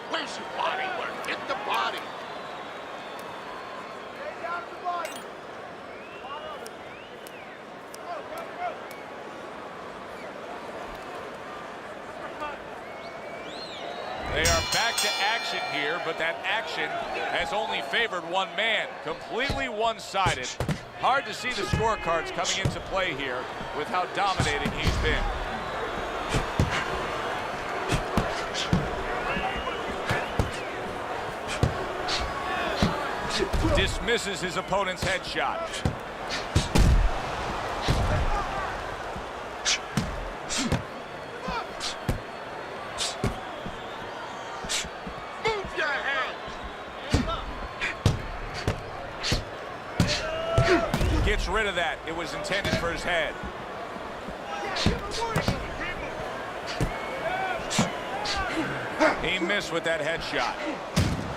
Where's your body work? Get the body. They are back to action here, but that action has only favored one man. Completely one-sided. Hard to see the scorecards coming into play here with how dominating he's been. Dismisses his opponent's headshot. Move your head. Gets rid of that. It was intended for his head. He missed with that headshot.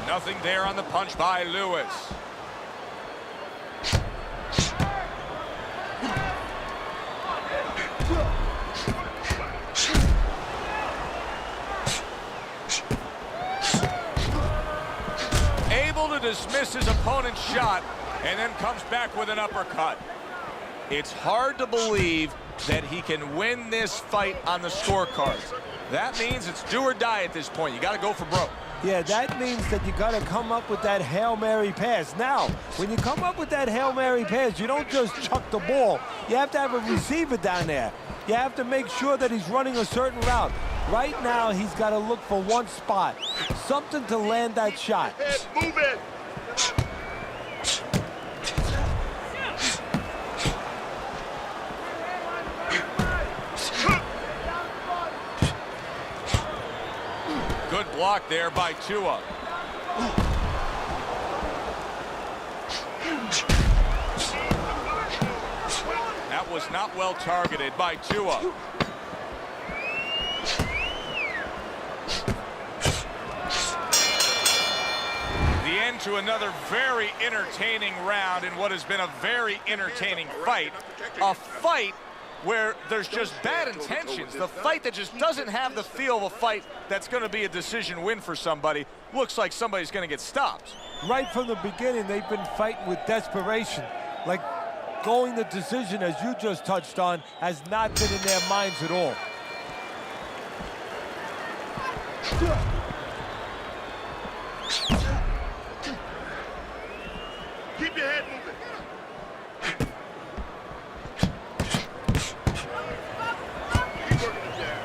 Nothing there on the punch by Lewis. to dismiss his opponent's shot and then comes back with an uppercut. It's hard to believe that he can win this fight on the scorecards. That means it's do or die at this point. You got to go for broke. Yeah, that means that you got to come up with that Hail Mary pass. Now, when you come up with that Hail Mary pass, you don't just chuck the ball. You have to have a receiver down there. You have to make sure that he's running a certain route. Right now, he's got to look for one spot, something to land that shot. Move it. Good block there by Tua. That was not well targeted by Tua. The end to another very entertaining round in what has been a very entertaining fight. A fight where there's just bad intentions. The fight that just doesn't have the feel of a fight that's going to be a decision win for somebody. Looks like somebody's going to get stopped. Right from the beginning, they've been fighting with desperation. Like going the decision, as you just touched on, has not been in their minds at all. Keep your head moving. Keep working it down.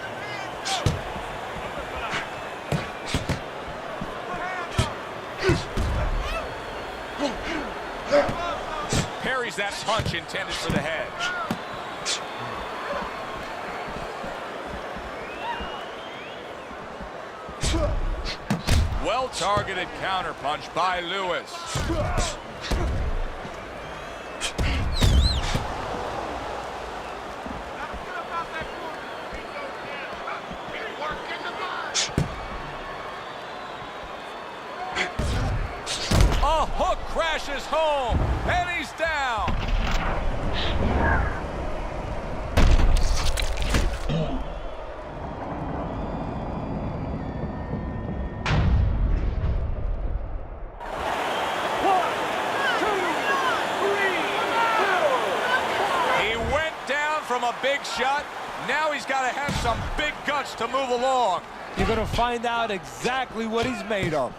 Parries that punch intended for the head. Well-targeted counterpunch by Lewis. A hook crashes home, and he's down. He went down from a big shot. Now he's got to have some big guts to move along. You're going to find out exactly what he's made of.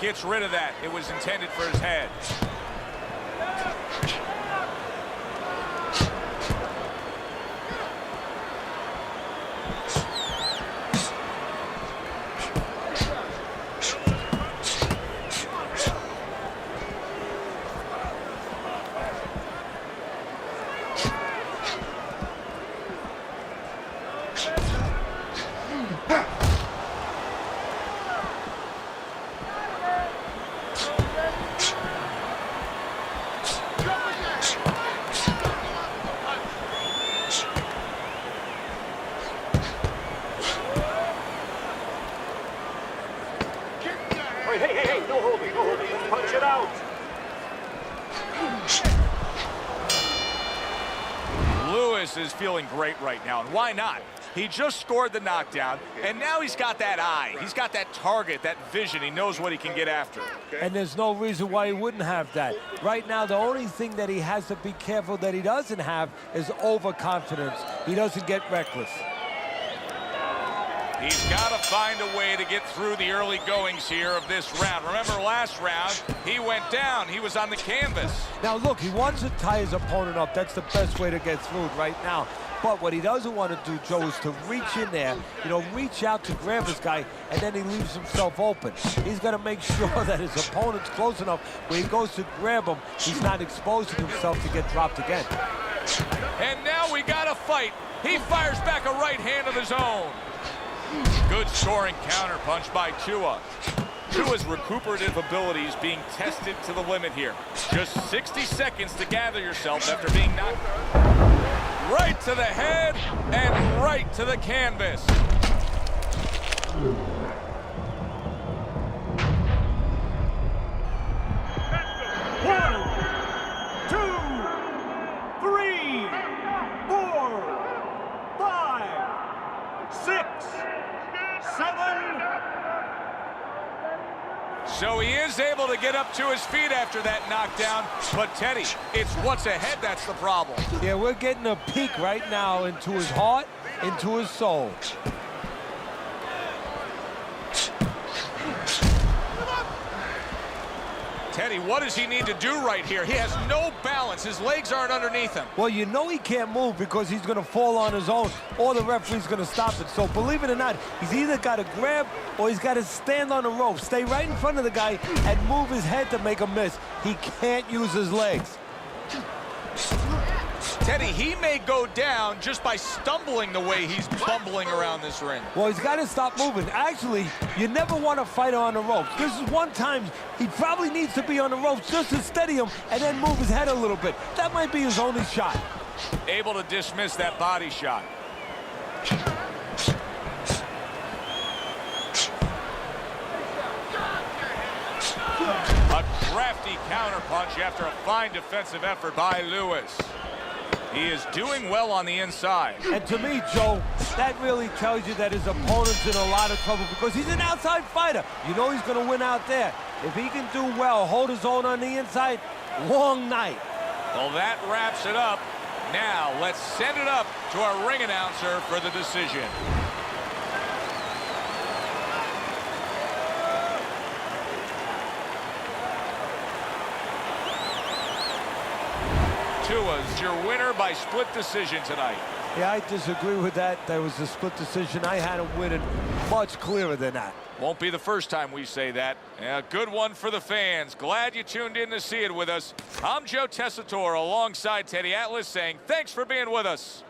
Gets rid of that. It was intended for his head. Hey, no holding, no holding. Let's punch it out. Lewis is feeling great right now, and why not? He just scored the knockdown, and now he's got that eye. He's got that target, that vision. He knows what he can get after. And there's no reason why he wouldn't have that. Right now, the only thing that he has to be careful that he doesn't have is overconfidence. He doesn't get reckless. He's got to find a way to get through the early goings here of this round. Remember last round, he went down. He was on the canvas. Now, look, he wants to tie his opponent up. That's the best way to get through it right now. But what he doesn't want to do, Joe, is to reach in there, reach out to grab this guy, and then he leaves himself open. He's got to make sure that his opponent's close enough where he goes to grab him, he's not exposing himself to get dropped again. And now we got a fight. He fires back a right hand of his own. Good scoring counterpunch by Tua. Tua's recuperative abilities being tested to the limit here. Just 60 seconds to gather yourself after being knocked right to the head and right to the canvas. One, two, three, 4, 5, 6, 7, So he is able to get up to his feet after that knockdown. But Teddy, it's what's ahead that's the problem. Yeah, we're getting a peek right now into his heart, into his soul. Teddy, what does he need to do right here? He has no balance. His legs aren't underneath him. Well, you know he can't move because he's going to fall on his own or the referee's going to stop it. So believe it or not, he's either got to grab or he's got to stand on the rope, stay right in front of the guy and move his head to make a miss. He can't use his legs. Teddy, he may go down just by stumbling the way he's bumbling around this ring. Well, he's got to stop moving. Actually, you never want to fight on the ropes. This is one time he probably needs to be on the ropes just to steady him and then move his head a little bit. That might be his only shot. Able to dismiss that body shot. A crafty counterpunch after a fine defensive effort by Lewis. He is doing well on the inside. And to me, Joe, that really tells you that his opponent's in a lot of trouble because he's an outside fighter. You know he's going to win out there. If he can do well, hold his own on the inside, long night. Well, that wraps it up. Now, let's send it up to our ring announcer for the decision. Tua's your winner by split decision tonight. Yeah, I disagree with that. That was a split decision. I had him winning much clearer than that. Won't be the first time we say that. Yeah, good one for the fans. Glad you tuned in to see it with us. I'm Joe Tessitore alongside Teddy Atlas saying thanks for being with us.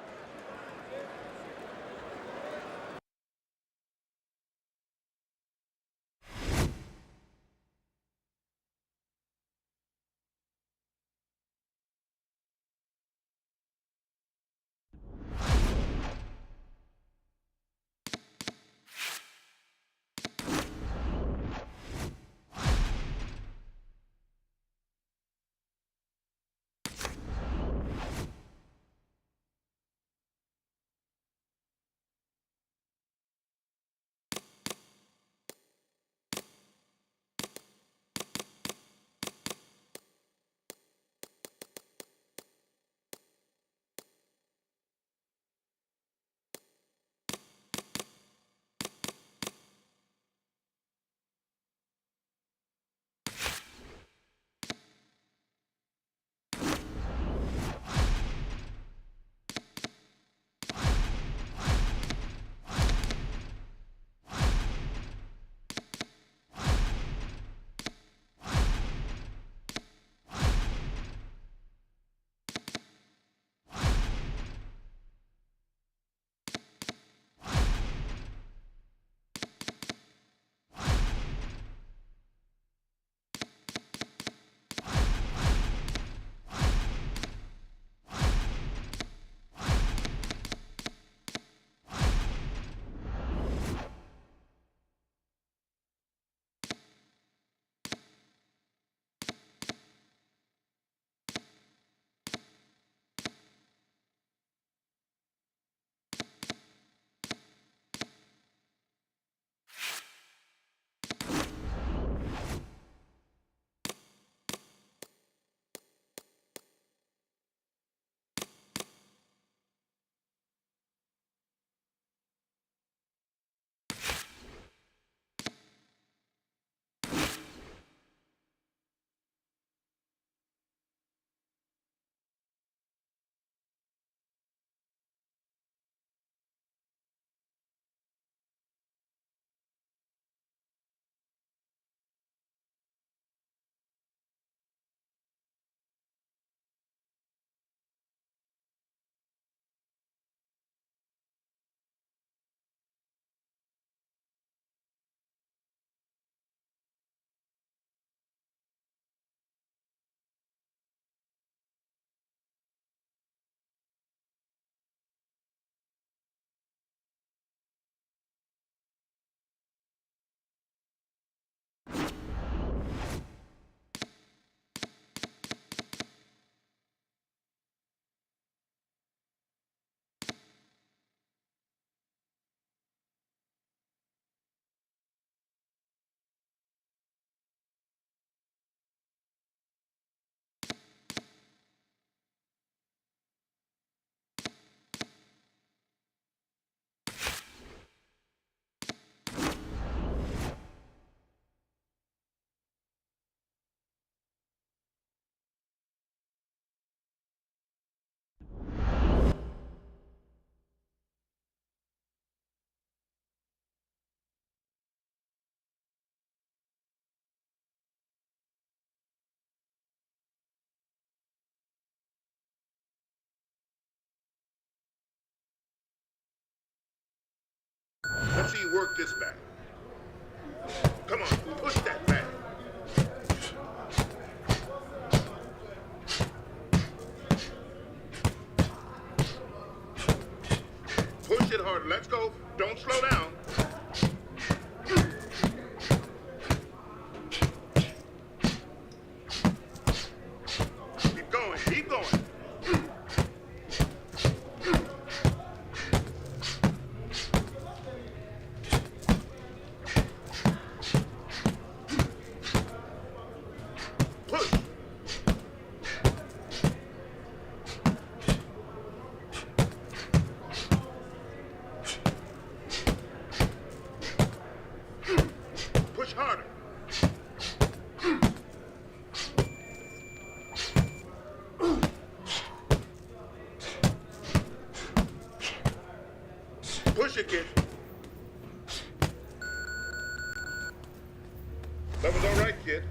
That was all right, kid.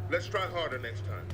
Let's try harder next time.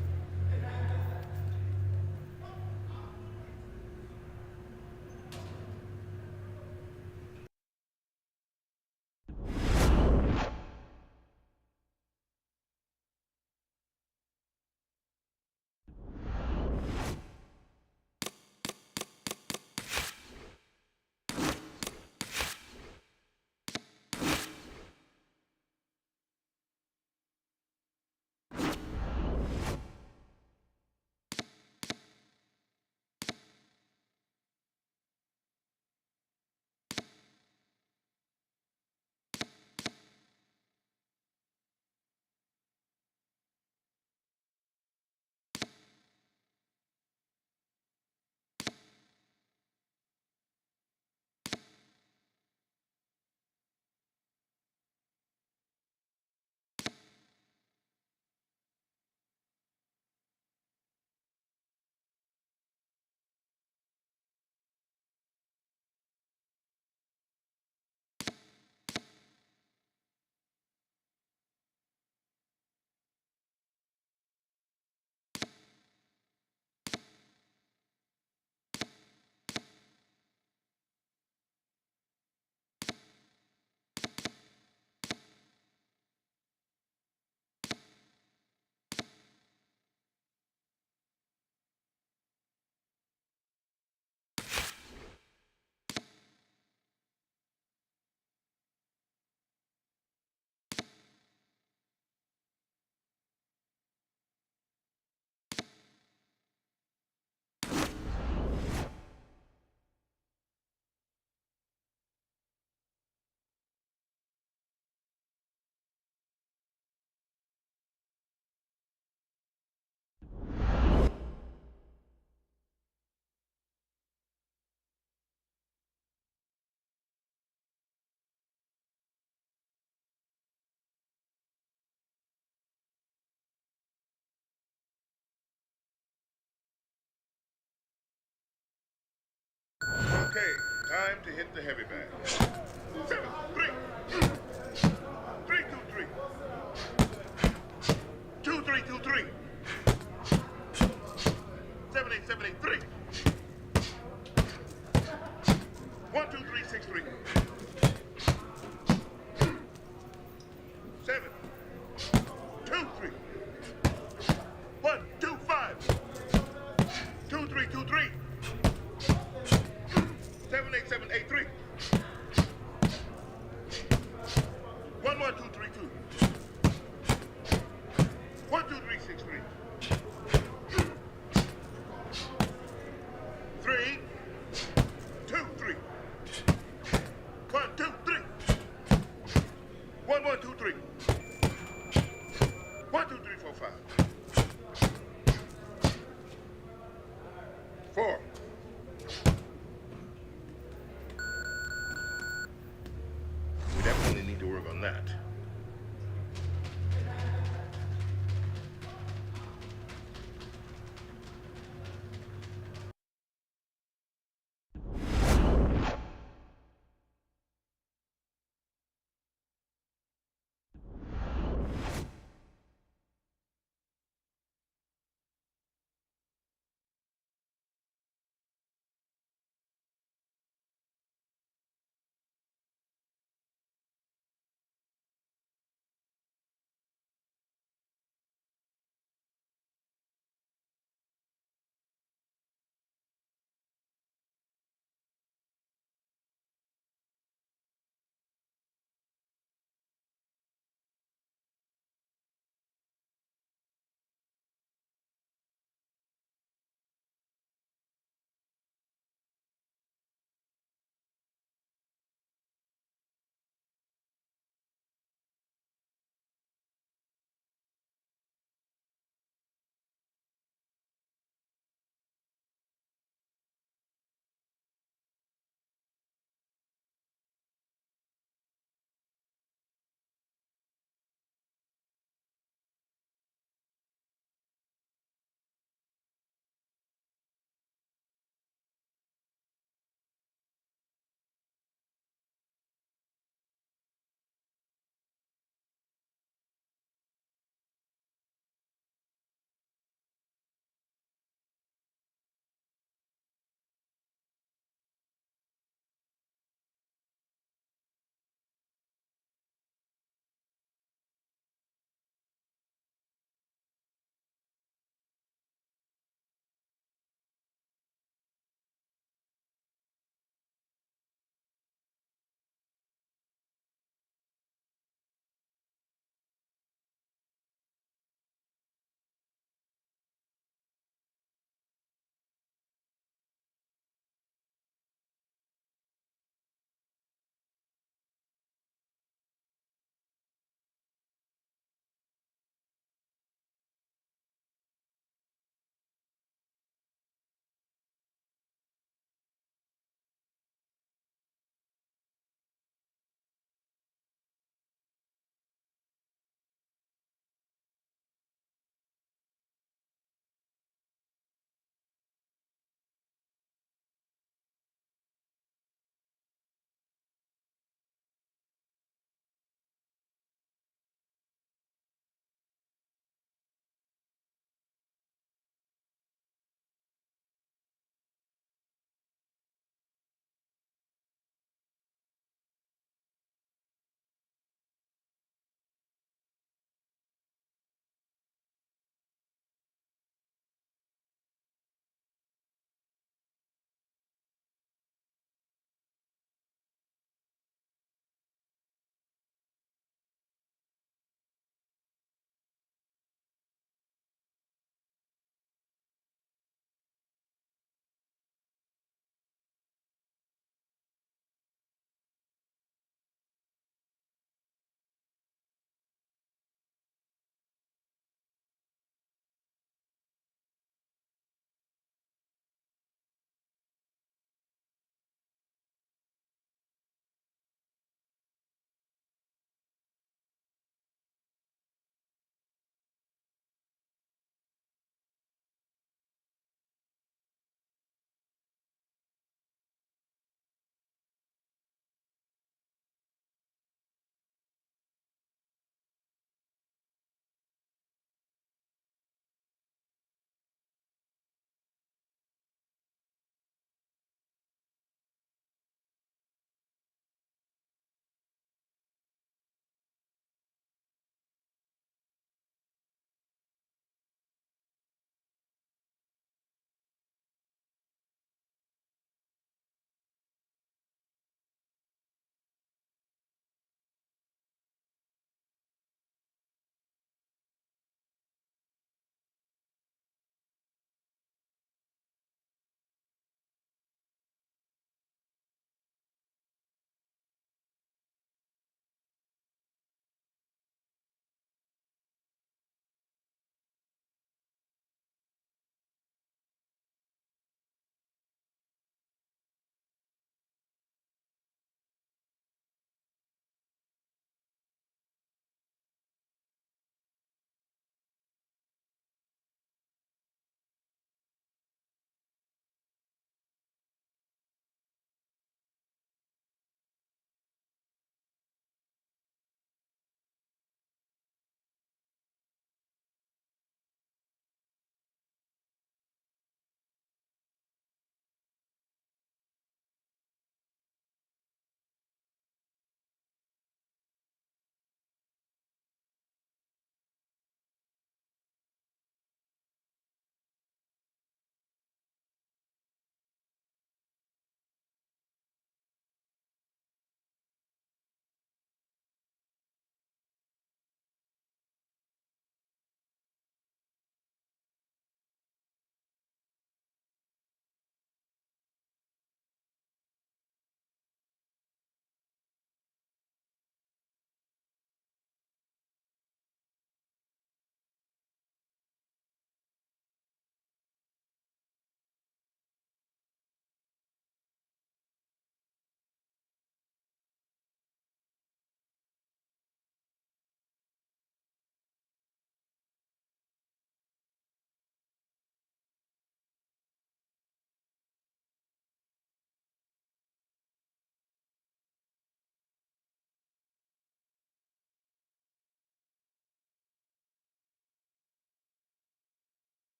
Okay, time to hit the heavy bag. 7, 3. 3, 2, 3. 2, 3, 2, 3. 7, 8, 7, 8, 3. 1, 2, 3, 6, 3. 7, 2, 3. 1, 2, 5. 2, 3, 2, 3. 7, 8, 7, 8, 3. 1, 1, 2, 3, 2. 1, 2, 3, 6, 3. 3, 2, 3. 1, 2, 3. 1, 1, 2, 3. 1, 2, 3, 4, 5. 4. We definitely need to work on that.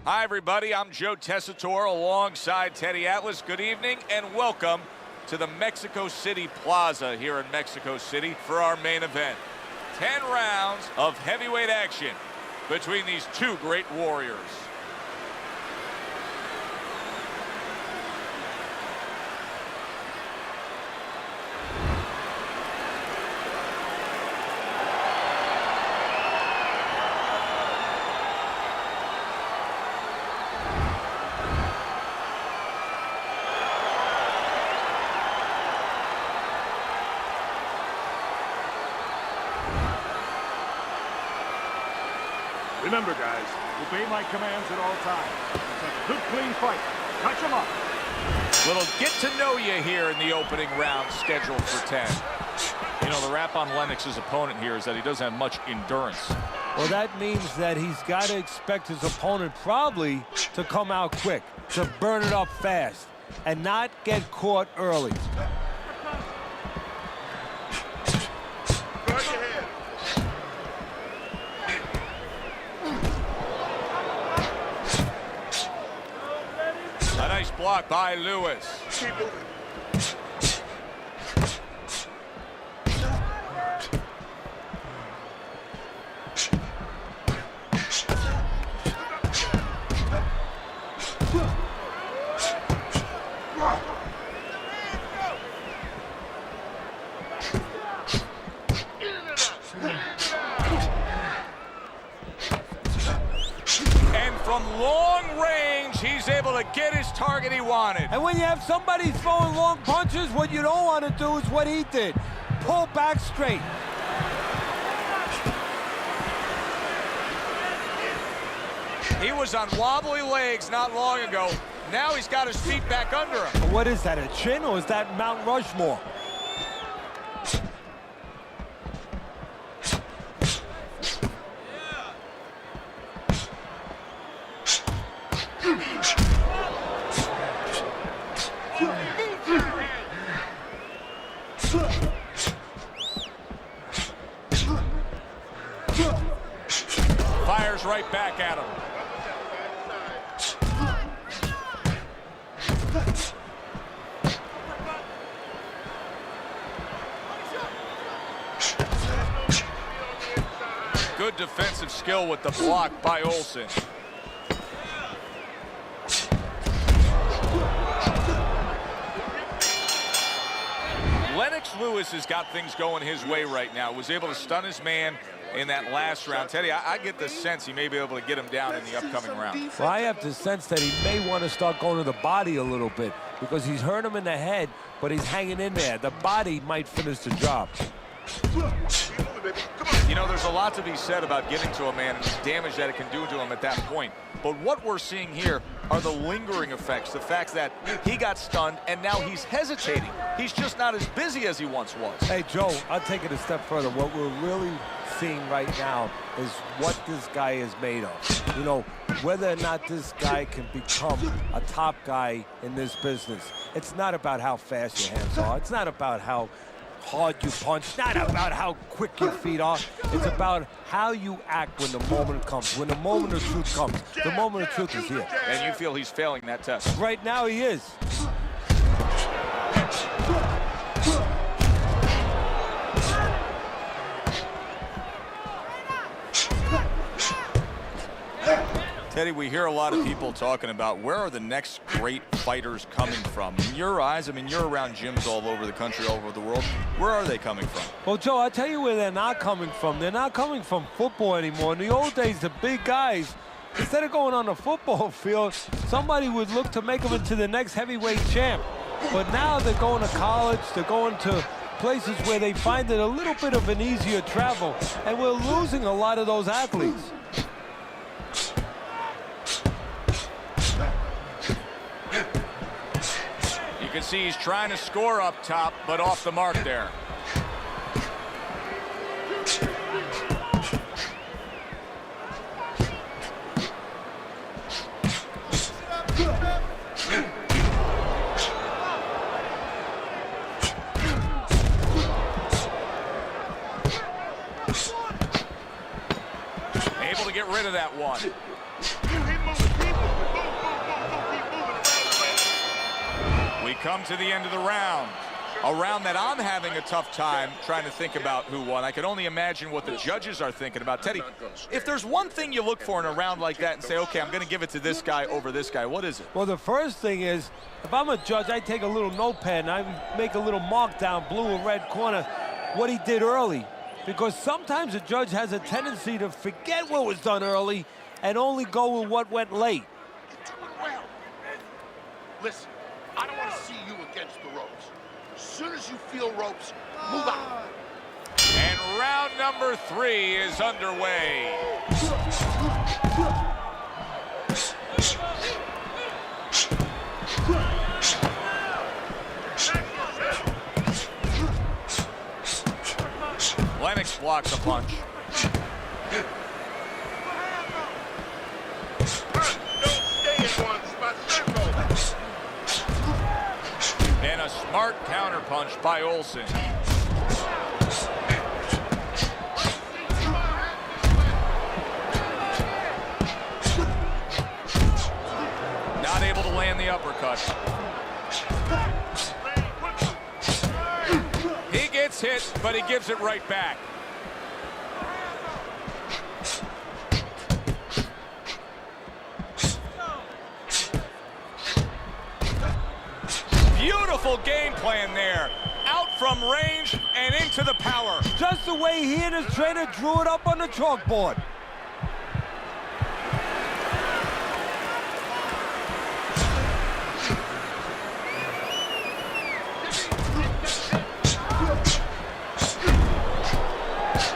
Hi, everybody. I'm Joe Tessitore alongside Teddy Atlas. Good evening and welcome to the Mexico City Plaza here in Mexico City for our main event. 10 rounds of heavyweight action between these two great warriors. Remember, guys, obey my commands at all times. Let's have a good, clean fight. Touch them up. Little get to know you here in the opening round scheduled for 10. You know, the rap on Lennox's opponent here is that he doesn't have much endurance. Well, that means that he's got to expect his opponent probably to come out quick, to burn it up fast, and not get caught early. Guard your head. A nice block by Lewis. Keep moving. And from long range, he's able to get his target he wanted. And when you have somebody throwing long punches, what you don't want to do is what he did. Pull back straight. He was on wobbly legs not long ago. Now he's got his feet back under him. What is that, a chin, or is that Mount Rushmore? Fires right back at him. Good defensive skill with the block by Olsen. Lennox Lewis has got things going his way right now. Was able to stun his man in that last round. Teddy, I get the sense he may be able to get him down in the upcoming round. Well, I have the sense that he may want to start going to the body a little bit because he's hurt him in the head, but he's hanging in there. The body might finish the job. You know, there's a lot to be said about getting to a man and the damage that it can do to him at that point. But what we're seeing here are the lingering effects, the fact that he got stunned and now he's hesitating. He's just not as busy as he once was. Hey, Joe, I'll take it a step further. What we're really seeing right now is what this guy is made of. You know, whether or not this guy can become a top guy in this business. It's not about how fast your hands are. It's not about how hard you punch, not about how quick your feet are. It's about how you act when the moment comes, when the moment of truth comes. The moment of truth is here. And you feel he's failing that test. Right now he is. Teddy, we hear a lot of people talking about where are the next great fighters coming from. In your eyes, I mean, you're around gyms all over the country, all over the world. Where are they coming from? Well, Joe, I'll tell you where they're not coming from. They're not coming from football anymore. In the old days, the big guys, instead of going on the football field, somebody would look to make them into the next heavyweight champ. But now they're going to college, they're going to places where they find it a little bit of an easier travel, and we're losing a lot of those athletes. You can see he's trying to score up top, but off the mark there. Able to get rid of that one. Keep moving, keep moving. come to the end of the round. A round that I'm having a tough time trying to think about who won. I can only imagine what the judges are thinking about. Teddy, if there's one thing you look for in a round like that and say, okay, I'm going to give it to this guy over this guy, what is it? Well, the first thing is, if I'm a judge, I take a little notepad and I make a little mark down, blue and red corner, what he did early. Because sometimes a judge has a tendency to forget what was done early and only go with what went late. You're doing well. Listen, I don't want to see you against the ropes. As soon as you feel ropes, move out. And round number 3 is underway. Lennox blocks a punch. Don't stay in one spot, circle. And a smart counter punch by Olsen. Not able to land the uppercut. He gets hit, but he gives it right back. Beautiful game plan there. Out from range and into the power. Just the way he and his trainer drew it up on the chalkboard.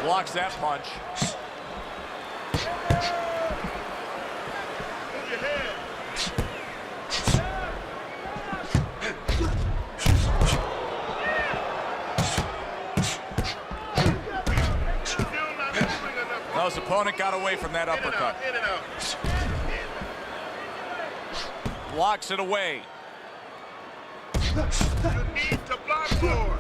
Blocks that punch. Move your head. Still not moving enough. No, his opponent got away from that uppercut. In and out. Blocks it away. You need to block more.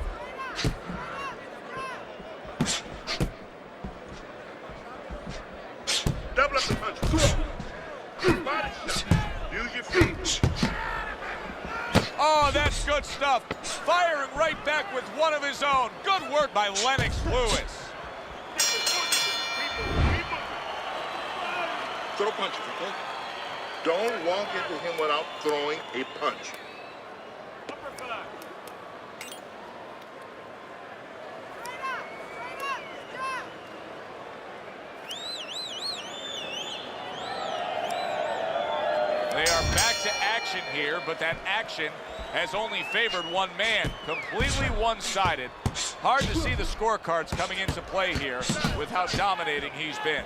Double up the punch. Body shot. Use your feet. Oh, that's good stuff. Firing right back with one of his own. Good work by Lennox Lewis. Throw punches, okay? Don't walk into him without throwing a punch. They are back to action here, but that action has only favored one man. Completely one-sided. Hard to see the scorecards coming into play here with how dominating he's been.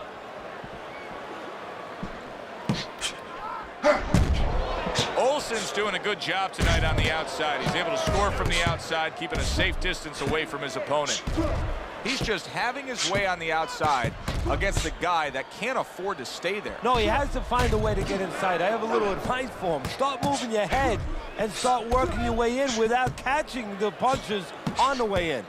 Olsen's doing a good job tonight on the outside. He's able to score from the outside, keeping a safe distance away from his opponent. He's just having his way on the outside against a guy that can't afford to stay there. No, he has to find a way to get inside. I have a little advice for him. Start moving your head and start working your way in without catching the punches on the way in.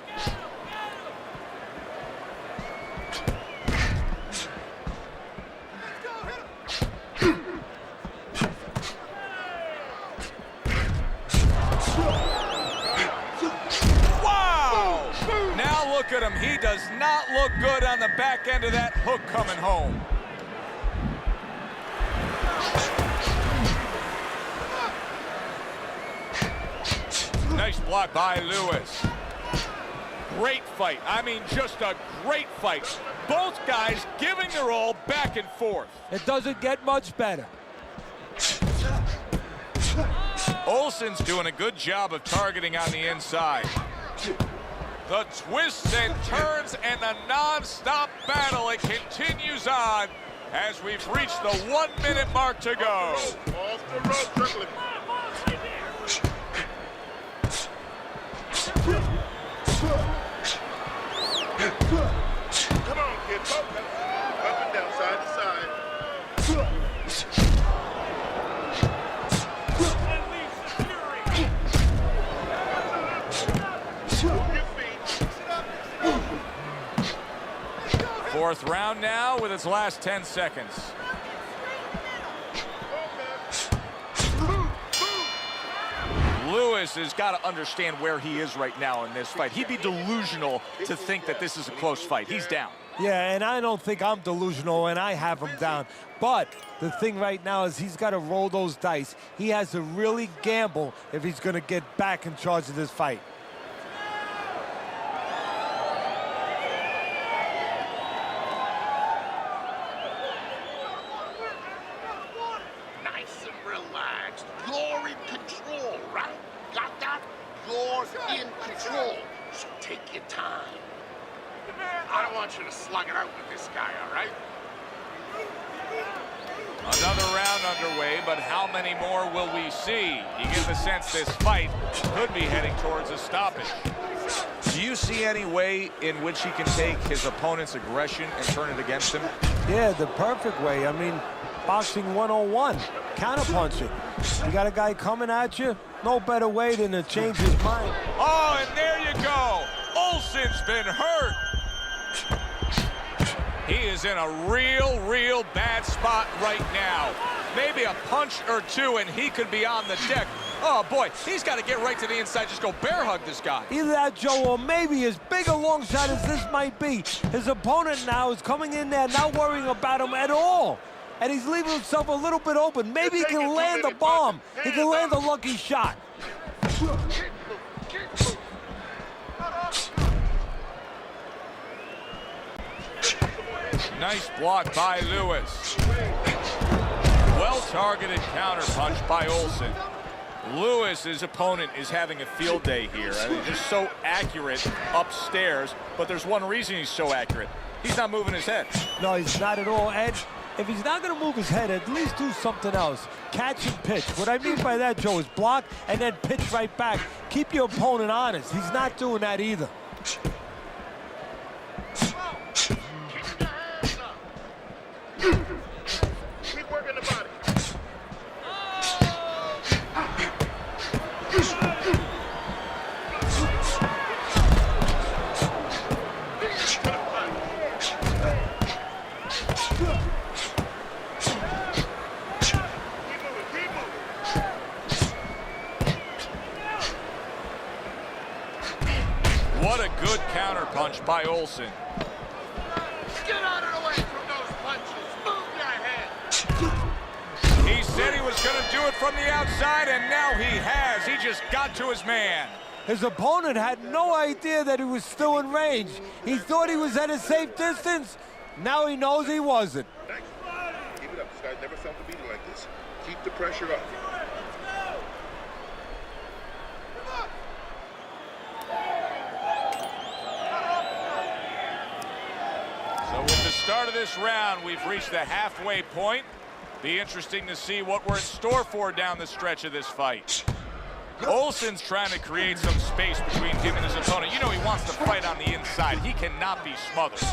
Look at him. He does not look good on the back end of that hook coming home. Nice block by Lewis. Great fight. I mean, just a great fight. Both guys giving their all back and forth. It doesn't get much better. Olsen's doing a good job of targeting on the inside. The twists and turns and the non-stop battle, it continues on as we've reached the 1 minute mark to go. Off the rope, trickling. Come on, kid, focus. Up and down, side to side. Fourth round now with its last 10 seconds. Lewis has got to understand where he is right now in this fight. He'd be delusional to think that this is a close fight. He's down. Yeah, and I don't think I'm delusional, and I have him down. But the thing right now is he's got to roll those dice. He has to really gamble if he's going to get back in charge of this fight. Nice and relaxed. You're in control, right? Got that? You're in control. So take your time. I don't want you to slug it out with this guy, all right? Another round underway, but how many more will we see? You get the sense this fight could be heading towards a stoppage. Do you see any way in which he can take his opponent's aggression and turn it against him? Yeah, the perfect way. I mean, boxing 101, counterpunching. You got a guy coming at you, no better way than to change his mind. Oh, and there you go. Olsen's been hurt. He is in a real bad spot right now. Maybe a punch or two and he could be on the deck. Oh boy, he's got to get right to the inside, just go bear hug this guy. Either that, Joe, or maybe as big a long shot as this might be, his opponent now is coming in there not worrying about him at all. And he's leaving himself a little bit open. Maybe he can land a bomb. He can land a lucky shot. Nice block by Lewis. Well-targeted counterpunch by Olsen. Lewis, his opponent, is having a field day here. I mean, just so accurate upstairs, but there's one reason he's so accurate. He's not moving his head. No, he's not at all. And if he's not going to move his head, at least do something else. Catch and pitch. What I mean by that, Joe, is block and then pitch right back. Keep your opponent honest. He's not doing that either. Keep working the body. What a good counterpunch by Olsen. Get out of the way from those punches. Move your head. He said he was going to do it from the outside, and now he has. He just got to his man. His opponent had no idea that he was still in range. He thought he was at a safe distance. Now he knows he wasn't. Nice. Keep it up. This guy's never felt a beating like this. Keep the pressure up. So with the start of this round, we've reached the halfway point. Be interesting to see what we're in store for down the stretch of this fight. Olsen's trying to create some space between him and his opponent. You know he wants to fight on the inside. He cannot be smothered.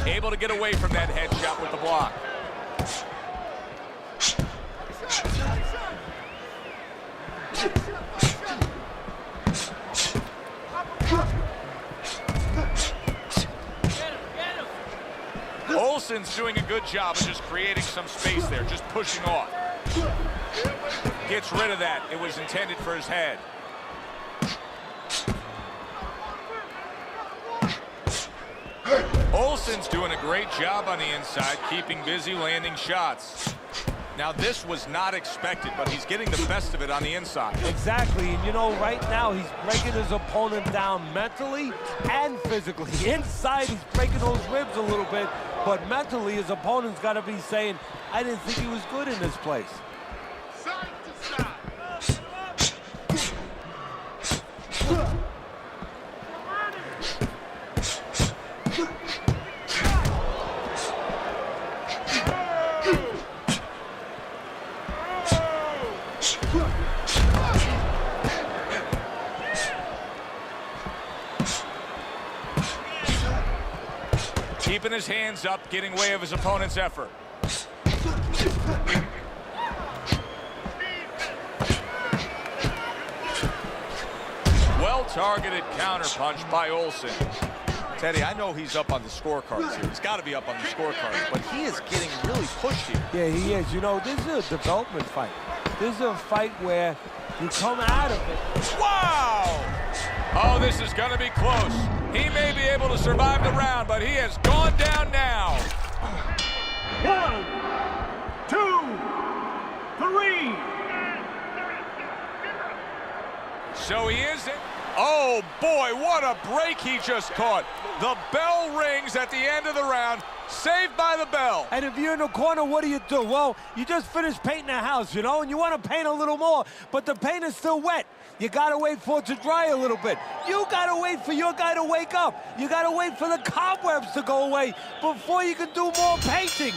Able to get away from that headshot with the block. Olsen's doing a good job of just creating some space there, just pushing off. Gets rid of that. It was intended for his head. Olsen's doing a great job on the inside, keeping busy, landing shots. Now, this was not expected, but he's getting the best of it on the inside. Exactly, and you know, right now he's breaking his opponent down mentally and physically. Inside, he's breaking those ribs a little bit, but mentally, his opponent's got to be saying, I didn't think he was good in this place. Side to side. Keeping his hands up, getting way of his opponent's effort. Well-targeted counterpunch by Olsen. Teddy, I know he's up on the scorecards here. He's got to be up on the scorecards, but he is getting really pushed here. Yeah, he is. You know, this is a development fight. This is a fight where you come out of it. Wow! Oh, this is going to be close. He may be able to survive the round, but he has gone down now. 1, 2, 3. So he is in. Oh, boy, what a break he just caught. The bell rings at the end of the round. Saved by the bell. And if you're in the corner, what do? Well, you just finished painting a house, you know, and you want to paint a little more, but the paint is still wet. You got to wait for it to dry a little bit. You got to wait for your guy to wake up. You got to wait for the cobwebs to go away before you can do more painting.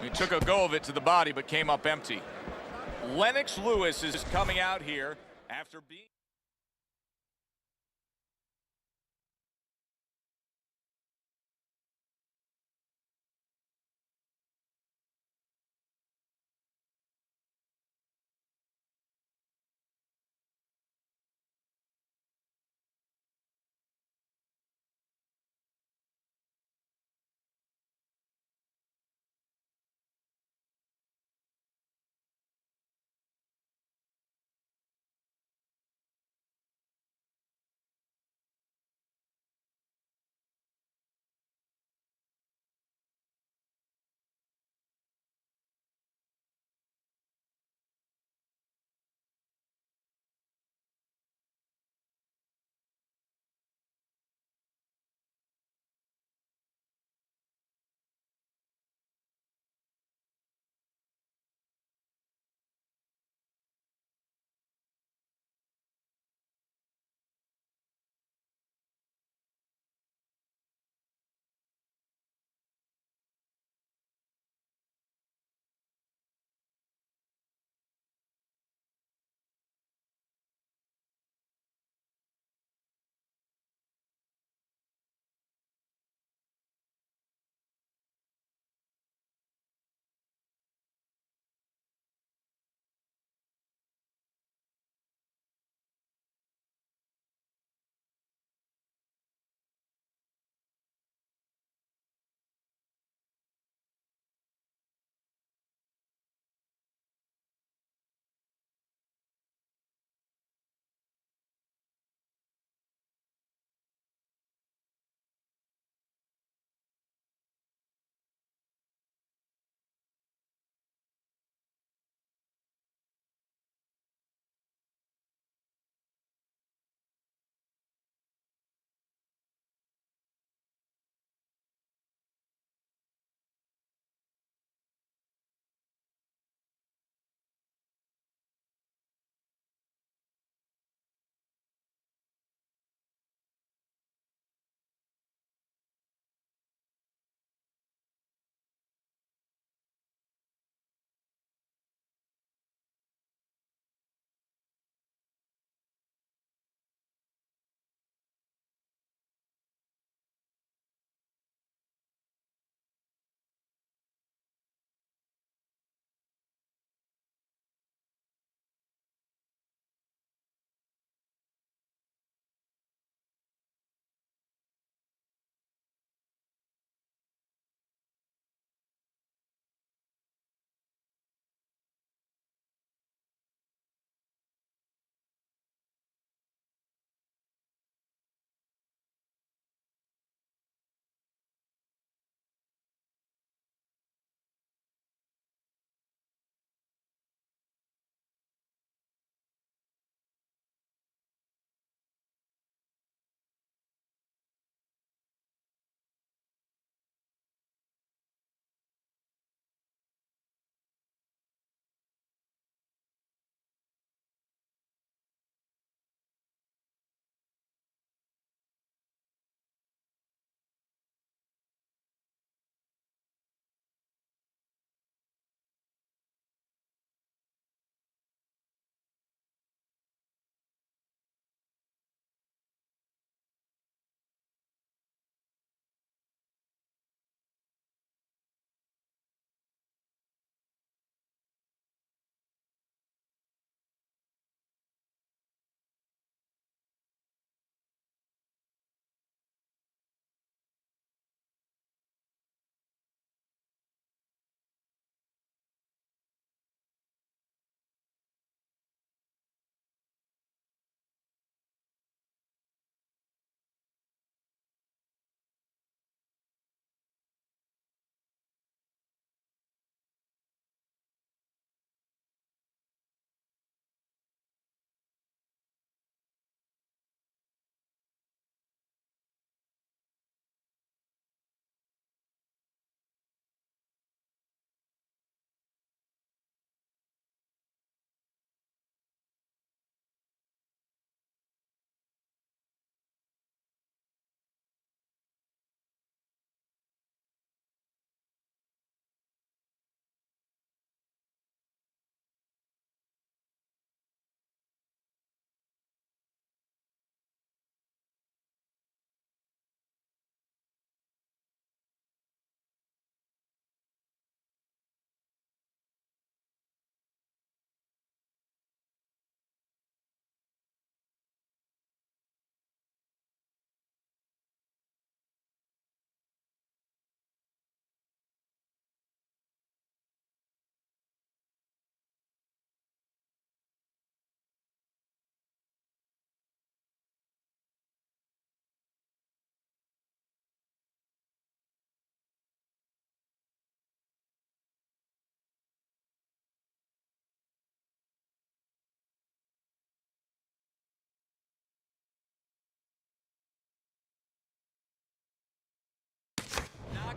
He took a go of it to the body, but came up empty. Lennox Lewis is coming out here after being...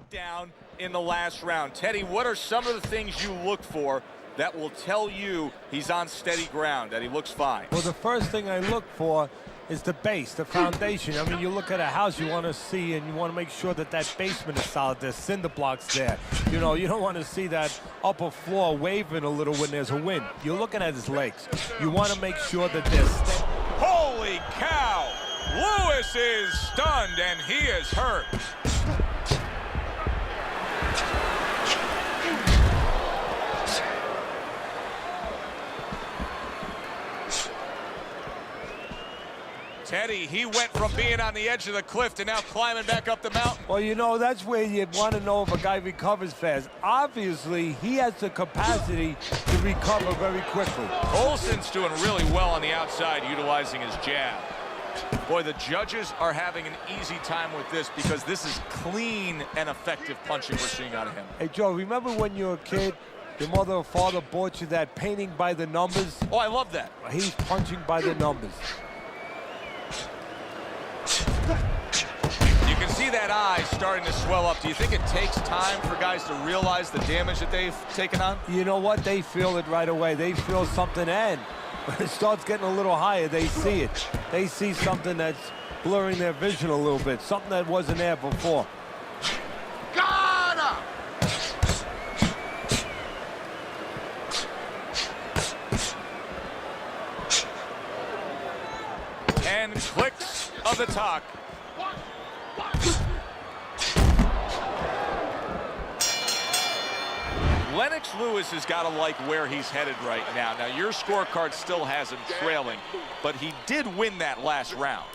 down in the last round. Teddy, what are some of the things you look for that will tell you he's on steady ground, that he looks fine? Well, the first thing I look for is the base, the foundation. I mean, you look at a house, you want to see, and you want to make sure that that basement is solid. There's cinder blocks there. You know, you don't want to see that upper floor waving a little when there's a wind. You're looking at his legs. You want to make sure that they're steady. Holy cow! Lewis is stunned, and he is hurt. Teddy, he went from being on the edge of the cliff to now climbing back up the mountain. Well, you know, that's where you want to know if a guy recovers fast. Obviously, he has the capacity to recover very quickly. Olsen's doing really well on the outside, utilizing his jab. Boy, the judges are having an easy time with this because this is clean and effective punching we're seeing out of him. Hey, Joe, remember when you were a kid, your mother or father bought you that painting by the numbers? Oh, I love that. He's punching by the numbers. You can see that eye starting to swell up. Do you think it takes time for guys to realize the damage that they've taken on? You know what? They feel it right away. They feel something, and when it starts getting a little higher, they see it. They see something that's blurring their vision a little bit, something that wasn't there before. Got him! 10 clicks of the talk. Lennox Lewis has got to like where he's headed right now. Now, your scorecard still has him trailing, but he did win that last round.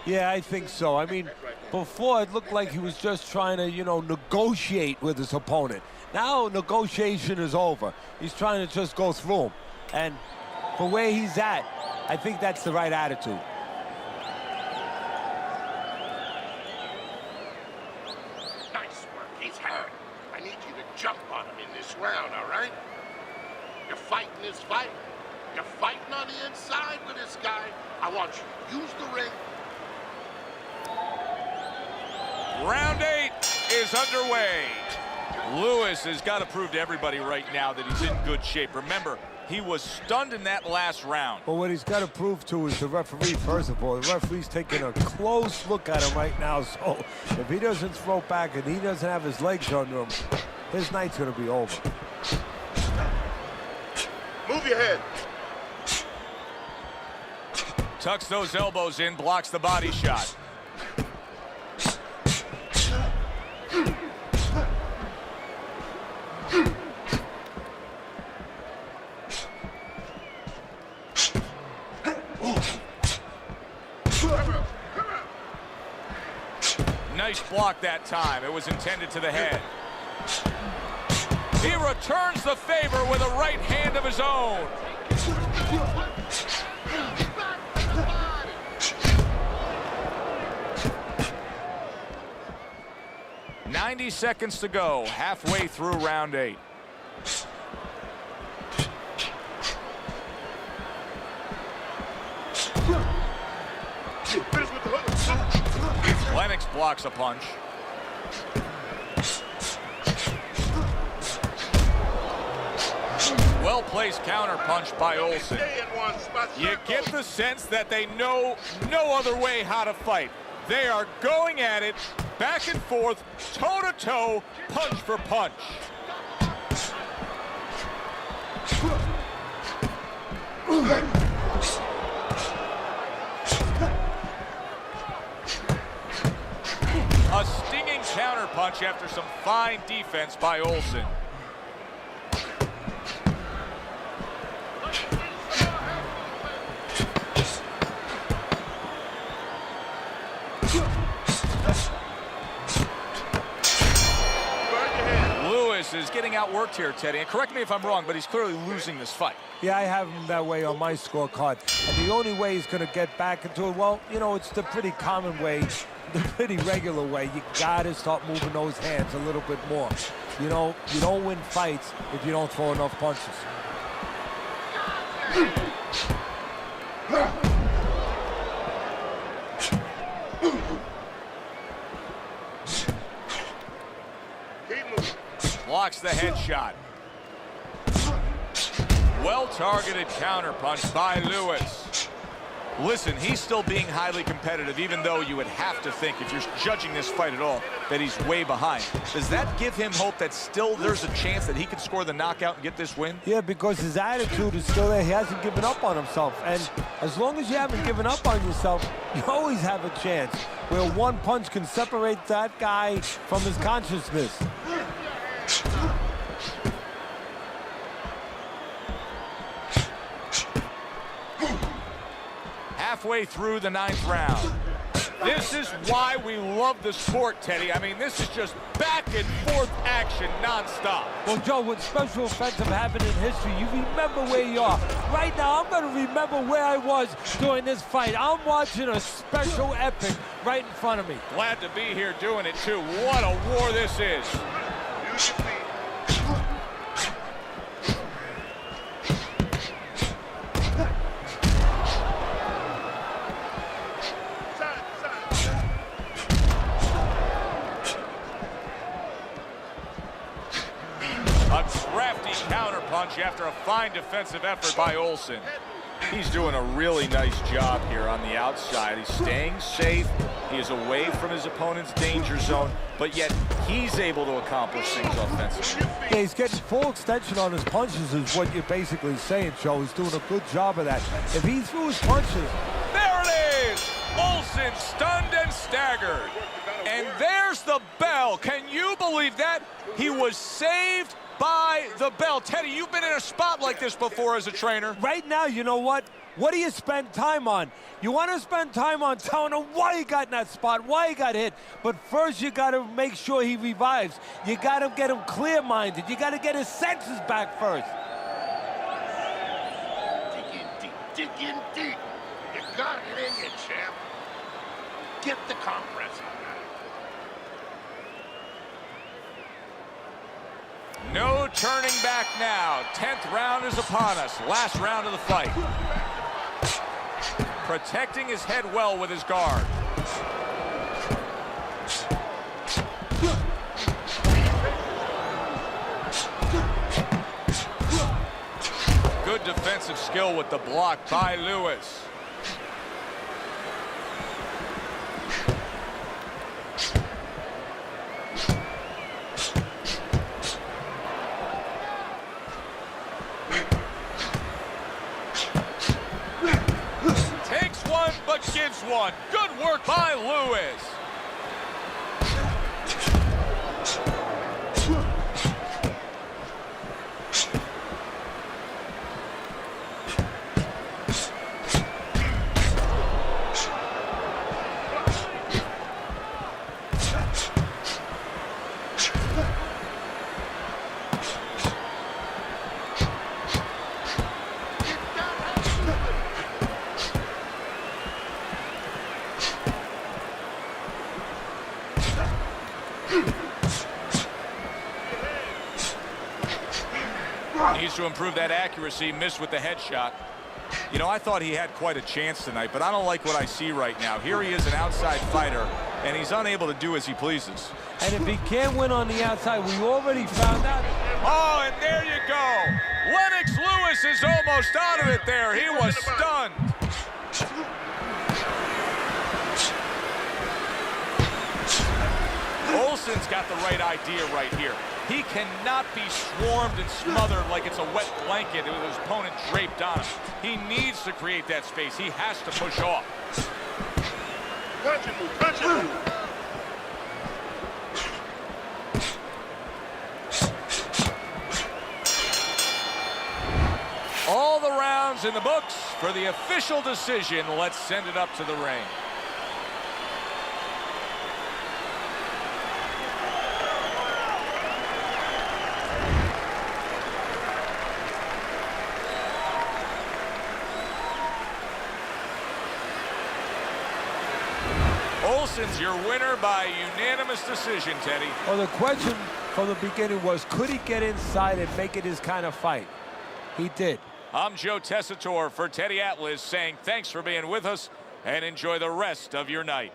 Yeah, I think so. I mean, before it looked like he was just trying to, you know, negotiate with his opponent. Now negotiation is over. He's trying to just go through him. And for where he's at, I think that's the right attitude. Nice work. He's hurt. I need you to jump on him in this round, all right? You're fighting this fight. You're fighting on the inside with this guy. I want you to use the ring. Round 8 is underway. Lewis has got to prove to everybody right now that he's in good shape. Remember, he was stunned in that last round. But what he's got to prove to is the referee, first of all. The referee's taking a close look at him right now. So if he doesn't throw back and he doesn't have his legs under him, his night's going to be over. Move your head. Tucks those elbows in, blocks the body shot. Nice block that time. It was intended to the head. He returns the favor with a right hand of his own. 90 seconds to go, halfway through round 8. Lennox blocks a punch. Well-placed counter punch by Olsen. You get the sense that they know no other way how to fight. They are going at it, back and forth, toe-to-toe, punch for punch. A stinging counter punch after some fine defense by Olsen. Lewis is getting outworked here, Teddy. And correct me if I'm wrong, but he's clearly losing this fight. Yeah, I have him that way on my scorecard. And the only way he's going to get back into it, well, you know, it's the pretty common way, the pretty regular way. You got to start moving those hands a little bit more. You know, you don't win fights if you don't throw enough punches. Keep moving. Blocks the headshot. Well-targeted counterpunch by Lewis. Listen, he's still being highly competitive, even though you would have to think, if you're judging this fight at all, that he's way behind. Does that give him hope that still there's a chance that he could score the knockout and get this win? Yeah, because his attitude is still there. He hasn't given up on himself. And as long as you haven't given up on yourself, you always have a chance where one punch can separate that guy from his consciousness. Halfway through the 9th round. This is why we love the sport, Teddy. I mean, this is just back and forth action nonstop. Well, Joe, when special effects have happened in history, you remember where you are. Right now, I'm going to remember where I was during this fight. I'm watching a special epic right in front of me. Glad to be here doing it, too. What a war this is. Use your feet. A crafty counterpunch after a fine defensive effort by Olsen. He's doing a really nice job here on the outside. He's staying safe. He is away from his opponent's danger zone, but yet he's able to accomplish things offensively. Yeah, he's getting full extension on his punches is what you're basically saying, Joe. He's doing a good job of that. If he threw his punches... There it is! Olsen stunned and staggered. And there's the bell. Can you believe that? He was saved by the bell. Teddy, you've been in a spot like this before as a trainer. Right now, you know what? What do you spend time on? You want to spend time on telling him why he got in that spot, why he got hit. But first, you got to make sure he revives. You got to get him clear-minded. You got to get his senses back first. Dig in deep, dig in deep. You got it in you, champ. Get the compress on that. No turning back now. 10th round is upon us. Last round of the fight. Protecting his head well with his guard. Good defensive skill with the block by Lewis. But gives one. Good work by Lewis. Needs to improve that accuracy. Missed with the headshot. You know, I thought he had quite a chance tonight, but I don't like what I see right now. Here he is, an outside fighter, and he's unable to do as he pleases. And if he can't win on the outside, we already found out. Oh, and there you go. Lennox Lewis is almost out of it there. He was stunned. Olsen's got the right idea right here. He cannot be swarmed and smothered like it's a wet blanket with his opponent draped on him. He needs to create that space. He has to push off. Punch and move, punch and move. All the rounds in the books for the official decision. Let's send it up to the ring. Olsen's your winner by unanimous decision, Teddy. Well, the question from the beginning was, could he get inside and make it his kind of fight? He did. I'm Joe Tessitore for Teddy Atlas saying thanks for being with us and enjoy the rest of your night.